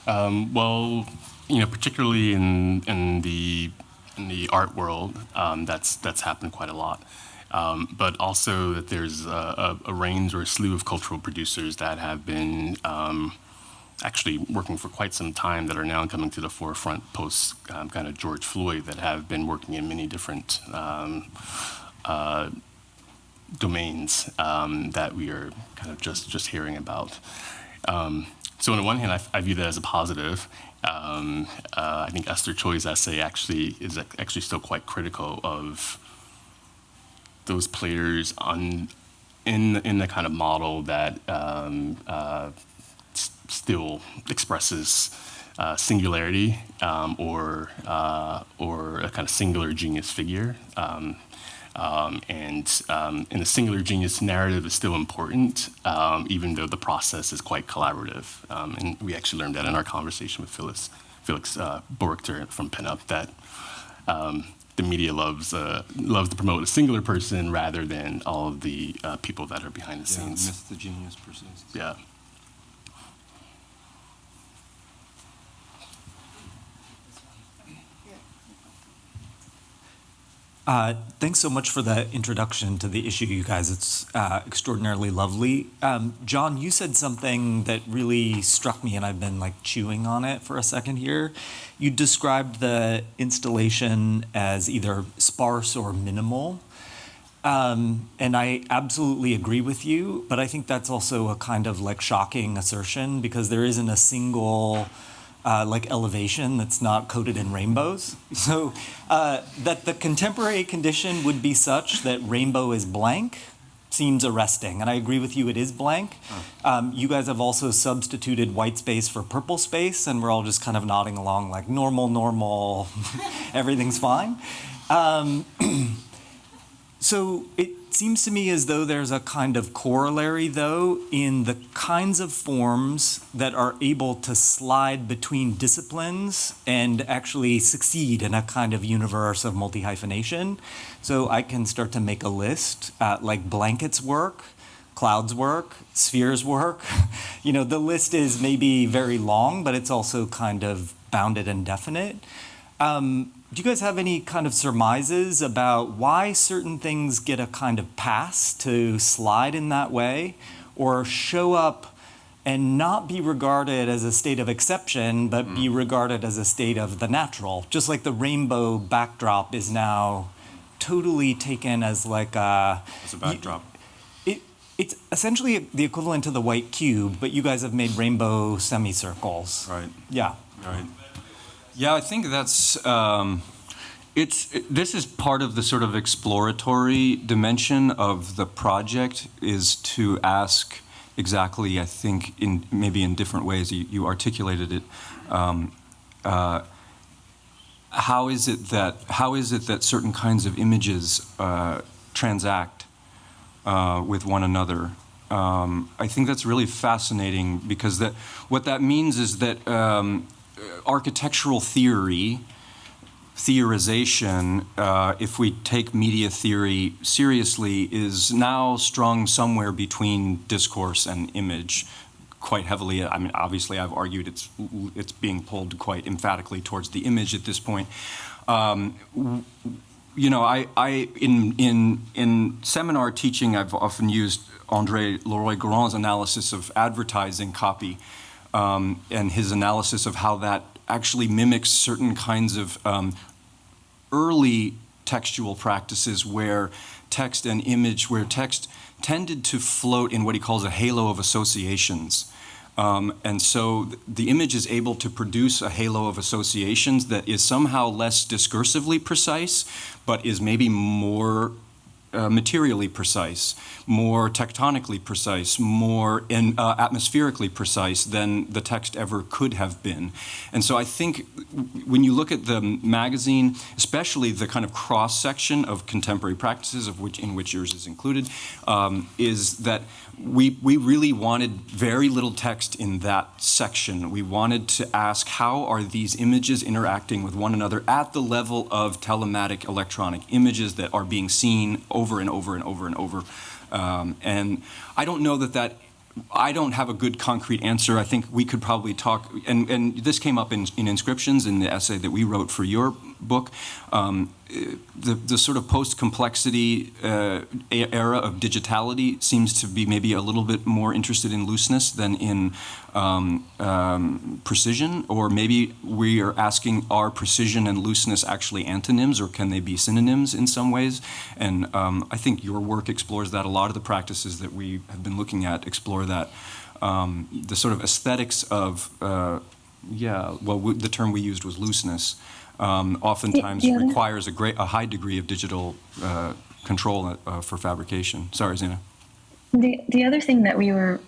Well, particularly in the art world, that's happened quite a lot. But also that there's a range or a slew of cultural producers that have been actually working for quite some time that are now coming to the forefront post kind of George Floyd, that have been working in many different domains that we are kind of just hearing about. So on the one hand, I view that as a positive. I think Esther Choi's essay is actually still quite critical of those players in the kind of model that still expresses singularity or a kind of singular genius figure. And the singular genius narrative is still important, even though the process is quite collaborative. And we actually learned that in our conversation with Felix Borchter from Pinup, that the media loves to promote a singular person rather than all of the people that are behind the scenes. Miss the genius persists. Yeah. Thanks so much for the introduction to the issue, you guys. It's extraordinarily lovely. John, you said something that really struck me, and I've been chewing on it for a second here. You described the installation as either sparse or minimal. And I absolutely agree with you, but I think that's also a kind of shocking assertion, because there isn't a single elevation that's not coated in rainbows. So that the contemporary condition would be such that rainbow is blank seems arresting. And I agree with you, it is blank. You guys have also substituted white space for purple space, and we're all just kind of nodding along like normal, everything's fine. So it seems to me as though there's a kind of corollary, though, in the kinds of forms that are able to slide between disciplines and actually succeed in a kind of universe of multi-hyphenation. So I can start to make a list, like blankets work, clouds work, spheres work. The list is maybe very long, but it's also kind of bounded and definite. Do you guys have any kind of surmises about why certain things get a kind of pass to slide in that way, or show up and not be regarded as a state of exception, but be regarded as a state of the natural. Just like the rainbow backdrop is now totally taken as like a... It's a backdrop. It's essentially the equivalent to the white cube, but you guys have made rainbow semicircles. Right. Yeah. Right. Yeah, I think that's... this is part of the sort of exploratory dimension of the project, is to ask exactly, I think, maybe in different ways, you articulated it, how is it that certain kinds of images transact with one another? I think that's really fascinating, because what that means is that architectural theorization, if we take media theory seriously, is now strung somewhere between discourse and image quite heavily. I mean, obviously, I've argued it's being pulled quite emphatically towards the image at this point. You know, in seminar teaching, I've often used André Leroy-Gourand's analysis of advertising copy, and his analysis of how that actually mimics certain kinds of early textual practices where text tended to float in what he calls a halo of associations. And so the image is able to produce a halo of associations that is somehow less discursively precise, but is maybe more materially precise, more tectonically precise, more atmospherically precise than the text ever could have been. And so I think when you look at the magazine, especially the kind of cross-section of contemporary practices, in which yours is included, is that we really wanted very little text in that section. We wanted to ask, how are these images interacting with one another at the level of telematic electronic images that are being seen over and over and over and over. And I don't know I don't have a good concrete answer. I think we could probably talk, and this came up in Inscriptions, in the essay that we wrote for your book. The sort of post-complexity era of digitality seems to be maybe a little bit more interested in looseness than in precision, or maybe we are asking, are precision and looseness actually antonyms, or can they be synonyms in some ways? And I think your work explores that. A lot of the practices that we have been looking at explore that. The sort of aesthetics of, the term we used was looseness. Oftentimes requires a high degree of digital control for fabrication. Sorry, Zeina. The other thing that we were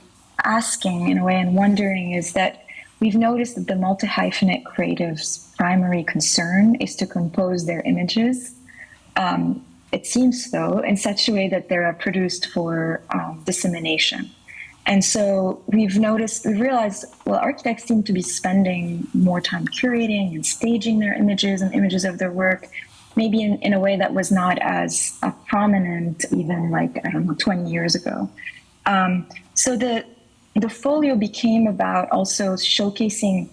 asking, in a way, and wondering, is that we've noticed that the multi-hyphenate creatives' primary concern is to compose their images. It seems, though, in such a way that they are produced for dissemination. And so we've realized, well, architects seem to be spending more time curating and staging their images and images of their work, maybe in a way that was not as prominent even 20 years ago. So the folio became about also showcasing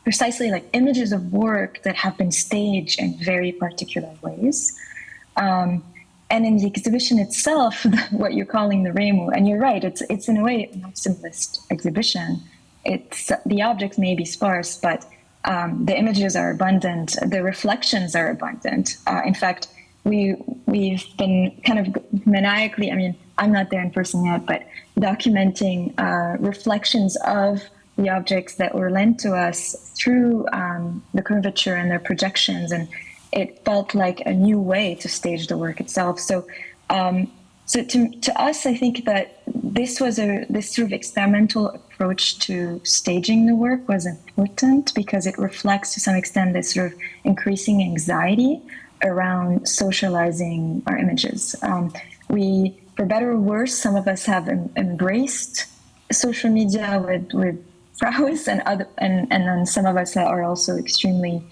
precisely images of work that have been staged in very particular ways. And in the exhibition itself, what you're calling the Remu, and you're right, it's in a way a maximalist exhibition. The objects may be sparse, but the images are abundant, the reflections are abundant. In fact, we've been kind of maniacally, I'm not there in person yet, but documenting reflections of the objects that were lent to us through the curvature and their projections, and it felt like a new way to stage the work itself. So to us, I think that this sort of experimental approach to staging the work was important, because it reflects to some extent this sort of increasing anxiety around socializing our images. For better or worse, some of us have embraced social media with prowess, and then some of us are also extremely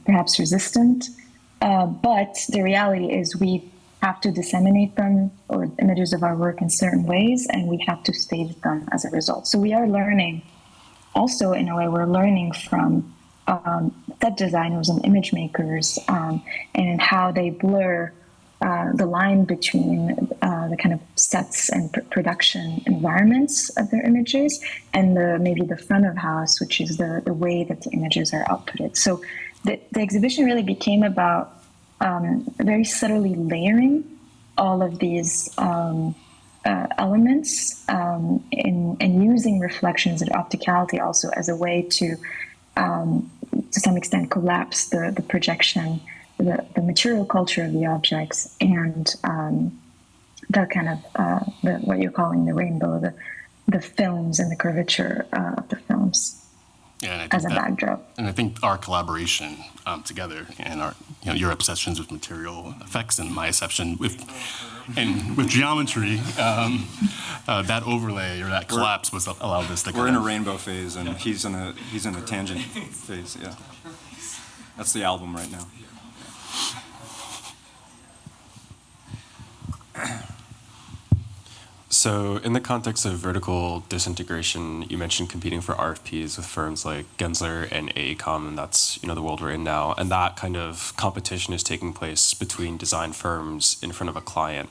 perhaps resistant. But the reality is we have to disseminate them, or images of our work, in certain ways, and we have to stage them as a result. So we are learning, also in a way, we're learning from set designers and image makers, and how they blur the line between the kind of sets and production environments of their images and maybe the front of house, which is the way that the images are outputted. So the exhibition really became about very subtly layering all of these elements and using reflections and opticality also as a way to some extent collapse the projection, the material culture of the objects, and the kind of what you're calling the rainbow, the films and the curvature of the films. Yeah, and I think as a backdrop. And I think our collaboration together and our, your obsessions with material effects and my obsession with geometry, that overlay or that collapse was allowed this to. We're in a rainbow phase, and he's in a tangent phase. Yeah, that's the album right now. So in the context of vertical disintegration, you mentioned competing for RFPs with firms like Gensler and AECOM, and that's the world we're in now. And that kind of competition is taking place between design firms in front of a client.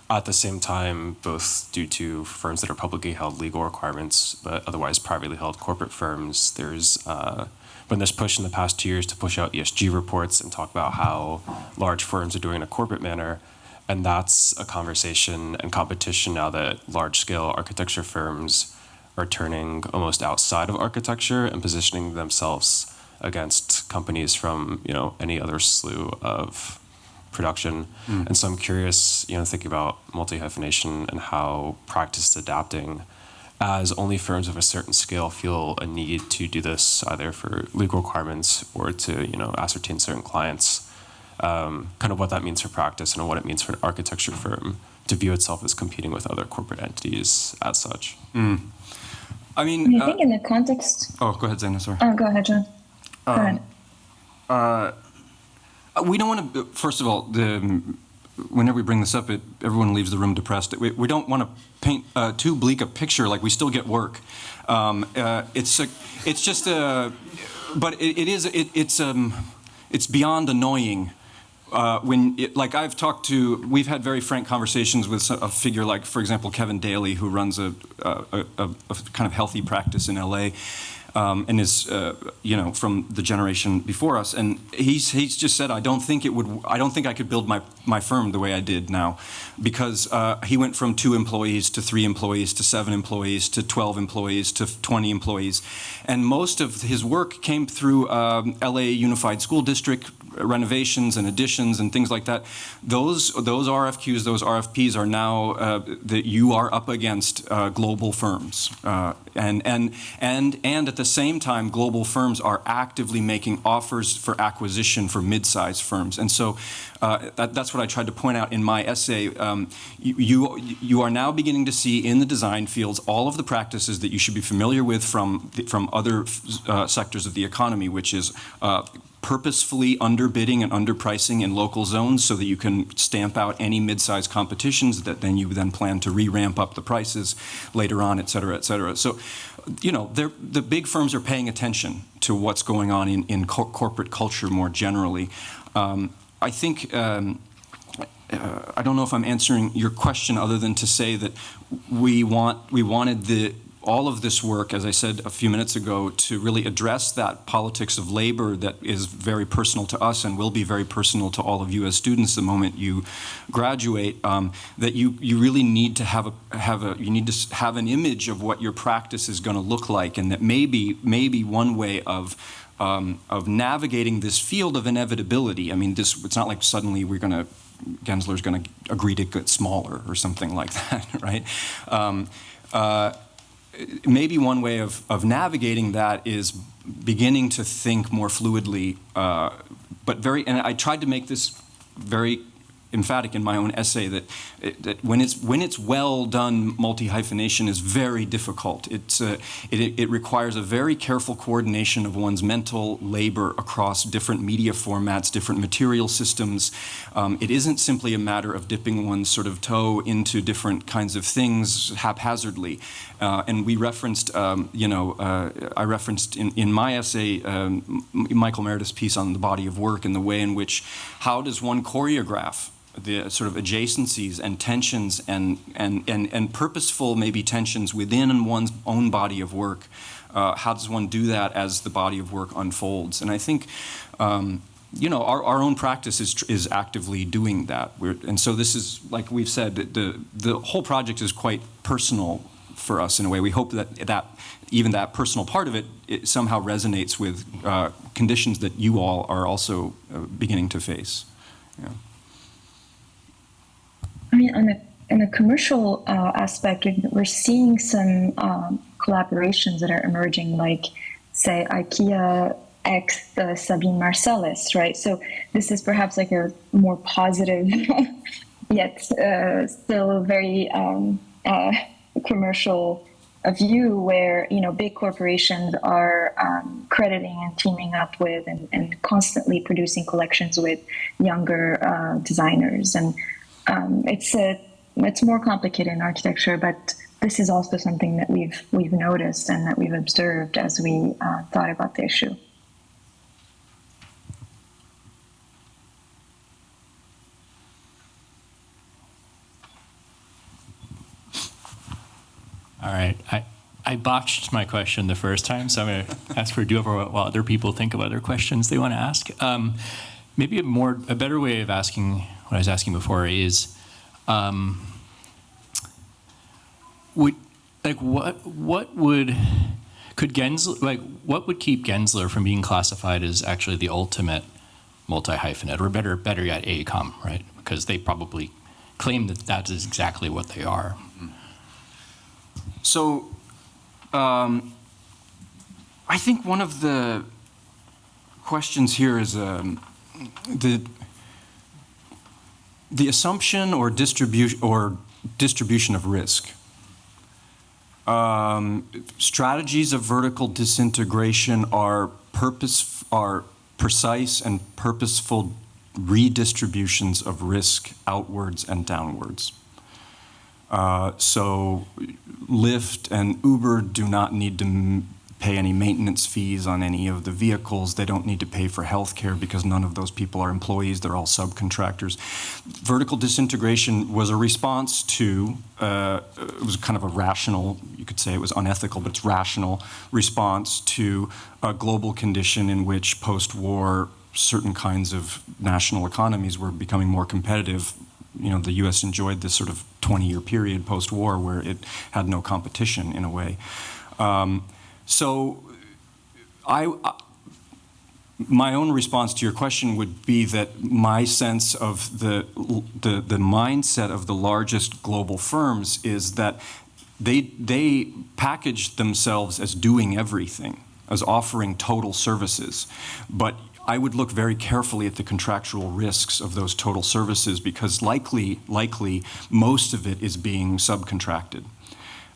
At the same time, both due to firms that are publicly held legal requirements, but otherwise privately held corporate firms, there's been this push in the past 2 years to push out ESG reports and talk about how large firms are doing in a corporate manner. And that's a conversation and competition now that large-scale architecture firms are turning almost outside of architecture and positioning themselves against companies from any other slew of production. And so I'm curious, thinking about multi-hyphenation and how practice is adapting as only firms of a certain scale feel a need to do this either for legal requirements or to ascertain certain clients. Kind of what that means for practice and what it means for an architecture firm to view itself as competing with other corporate entities as such. I mean, I think in the context. Oh, go ahead, Zeina. Sorry. Oh, go ahead, John. Go ahead. We don't want to. First of all, whenever we bring this up, everyone leaves the room depressed. We don't want to paint too bleak a picture. Like, we still get work. It's just a. But it's beyond annoying. We've had very frank conversations with a figure like, for example, Kevin Daly, who runs a kind of healthy practice in LA, and is from the generation before us, and he's just said, I don't think I could build my firm the way I did now, because he went from 2 employees to 3 employees to 7 employees to 12 employees to 20 employees, and most of his work came through LA Unified School District renovations and additions and things like that. Those RFQs, those RFPs are now that you are up against global firms, and at the same time, global firms are actively making offers for acquisition for mid-sized firms, and so that's what I tried to point out in my essay. You are now beginning to see in the design fields all of the practices that you should be familiar with from other sectors of the economy, which is purposefully underbidding and underpricing in local zones so that you can stamp out any mid-sized competitions that then you plan to re-ramp up the prices later on, et cetera, et cetera. So, the big firms are paying attention to what's going on in corporate culture more generally. I think, I don't know if I'm answering your question other than to say that we wanted all of this work, as I said a few minutes ago, to really address that politics of labor that is very personal to us and will be very personal to all of you as students the moment you graduate. That you really need to have an image of what your practice is going to look like, and that maybe one way of navigating this field of inevitability. I mean, it's not like suddenly Gensler's going to agree to get smaller or something like that, right? Maybe one way of navigating that is beginning to think more fluidly, and I tried to make this very emphatic in my own essay that when it's well done, multi-hyphenation is very difficult. It requires a very careful coordination of one's mental labor across different media formats, different material systems. It isn't simply a matter of dipping one's sort of toe into different kinds of things haphazardly. And we referenced, I referenced in my essay Michael Meredith's piece on the body of work and the way in which how does one choreograph the sort of adjacencies and tensions and purposeful maybe tensions within one's own body of work. How does one do that as the body of work unfolds? And I think, our own practice is actively doing that. And so this is, like we've said, the whole project is quite personal for us in a way. We hope that even that personal part of it somehow resonates with conditions that you all are also beginning to face. Yeah. I mean, in a commercial aspect, we're seeing some collaborations that are emerging, like, say, IKEA X Sabine Marcellus, right? So this is perhaps like a more positive, yet still very commercial view, where big corporations are crediting and teaming up with and constantly producing collections with younger designers, and it's more complicated in architecture, but this is also something that we've noticed and that we've observed as we thought about the issue. All right. I botched my question the first time, so I'm going to ask for a do-over while other people think of other questions they want to ask. Maybe a better way of asking what I was asking before is, what would keep Gensler from being classified as actually the ultimate multi-hyphenate, or better yet, AECOM, right? Because they probably claim that is exactly what they are. So, I think one of the questions here is the assumption or distribution of risk. Strategies of vertical disintegration are precise and purposeful redistributions of risk outwards and downwards. So Lyft and Uber do not need to pay any maintenance fees on any of the vehicles. They don't need to pay for healthcare because none of those people are employees. They're all subcontractors. Vertical disintegration was a response to, it was kind of a rational, you could say it was unethical, but it's rational response to a global condition in which post-war certain kinds of national economies were becoming more competitive. The U.S. enjoyed this sort of 20-year period post-war where it had no competition in a way. So my own response to your question would be that my sense of the mindset of the largest global firms is that they package themselves as doing everything, as offering total services. But I would look very carefully at the contractual risks of those total services, because likely most of it is being subcontracted.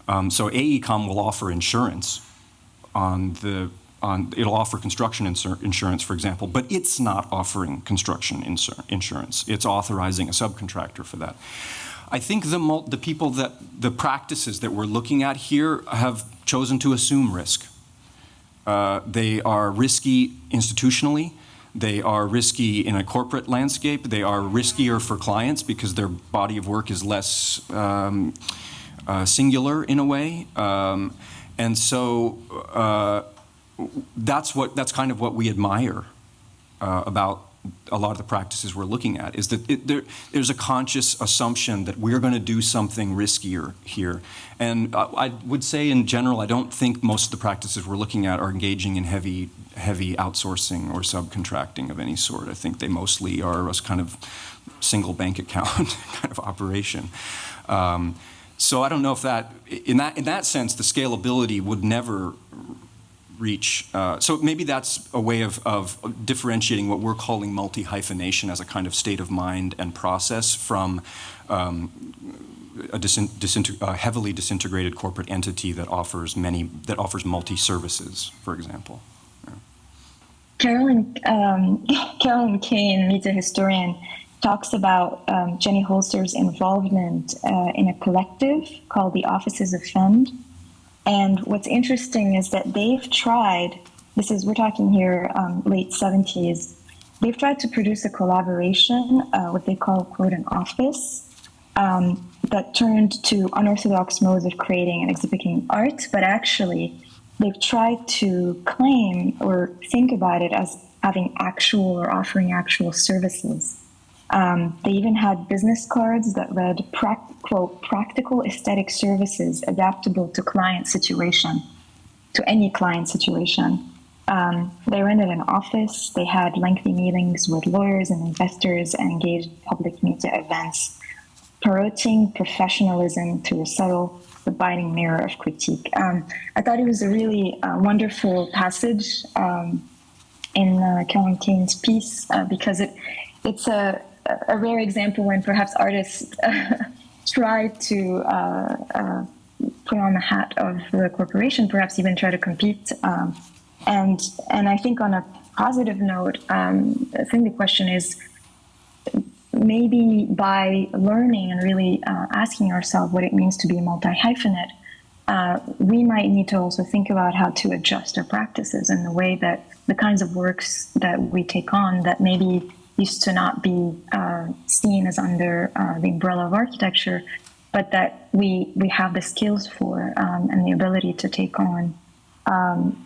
So AECOM will offer insurance it'll offer construction insurance, for example, but it's not offering construction insurance. It's authorizing a subcontractor for that. I think the practices that we're looking at here have chosen to assume risk. They are risky institutionally. They are risky in a corporate landscape. They are riskier for clients because their body of work is less singular in a way. And so that's kind of what we admire about a lot of the practices we're looking at, is that there's a conscious assumption that we're going to do something riskier here. And I would say in general, I don't think most of the practices we're looking at are engaging in heavy outsourcing or subcontracting of any sort. I think they mostly are a kind of single bank account kind of operation. So I don't know if in that sense, the scalability would never reach. So maybe that's a way of differentiating what we're calling multi-hyphenation as a kind of state of mind and process from a heavily disintegrated corporate entity that offers multi-services, for example. Carolyn Kane, media historian, talks about Jenny Holster's involvement in a collective called the Offices of Fund. And what's interesting is that they've tried, we're talking here late 70s, they've tried to produce a collaboration, what they call, quote, an office, that turned to unorthodox modes of creating and exhibiting art, but actually they've tried to claim or think about it as having actual or offering actual services. They even had business cards that read, quote, practical aesthetic services adaptable to client situation, to any client situation. They rented an office, they had lengthy meetings with lawyers and investors and engaged in public media events, promoting professionalism through a subtle but biting mirror of critique. I thought it was a really wonderful passage in Caroline Kane's piece because it's a rare example when perhaps artists try to put on the hat of the corporation, perhaps even try to compete. And I think on a positive note, I think the question is, maybe by learning and really asking ourselves what it means to be multi-hyphenate, we might need to also think about how to adjust our practices in the way that the kinds of works that we take on that maybe used to not be seen as under the umbrella of architecture, but that we have the skills for and the ability to take on.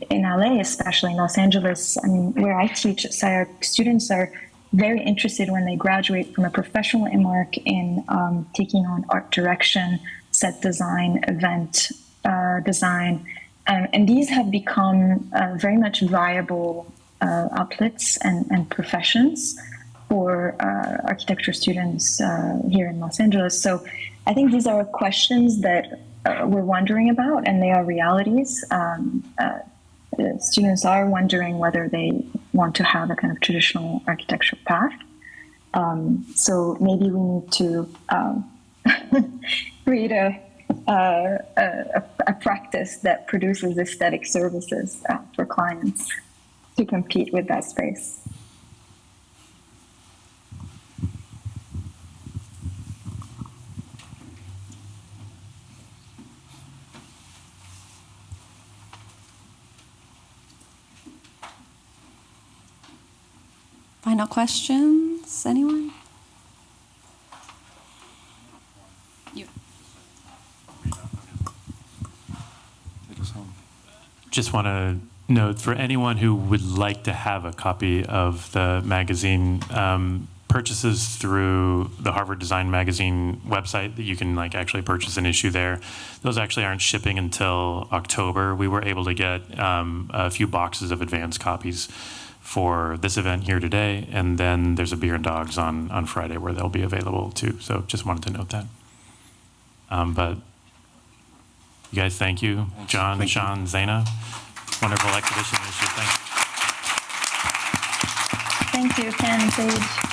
In LA, especially in Los Angeles, I mean, where I teach, our students are very interested when they graduate from a professional MArch in taking on art direction, set design, event design. And these have become very much viable outlets and professions for architecture students here in Los Angeles. So I think these are questions that we're wondering about, and they are realities. Students are wondering whether they want to have a kind of traditional architecture path. So maybe we need to create a practice that produces aesthetic services for clients to compete with that space. Final questions, anyone? You. Just want to note for anyone who would like to have a copy of the magazine, purchases through the Harvard Design Magazine website that you can like actually purchase an issue there. Those actually aren't shipping until October. We were able to get a few boxes of advanced copies for this event here today, and then there's a Beer and Dogs on Friday where they'll be available too. So just wanted to note that. But you guys, thank you. John, Sean, Zeina. Wonderful exhibition issue. Thanks. Thank you, Ken, Sage.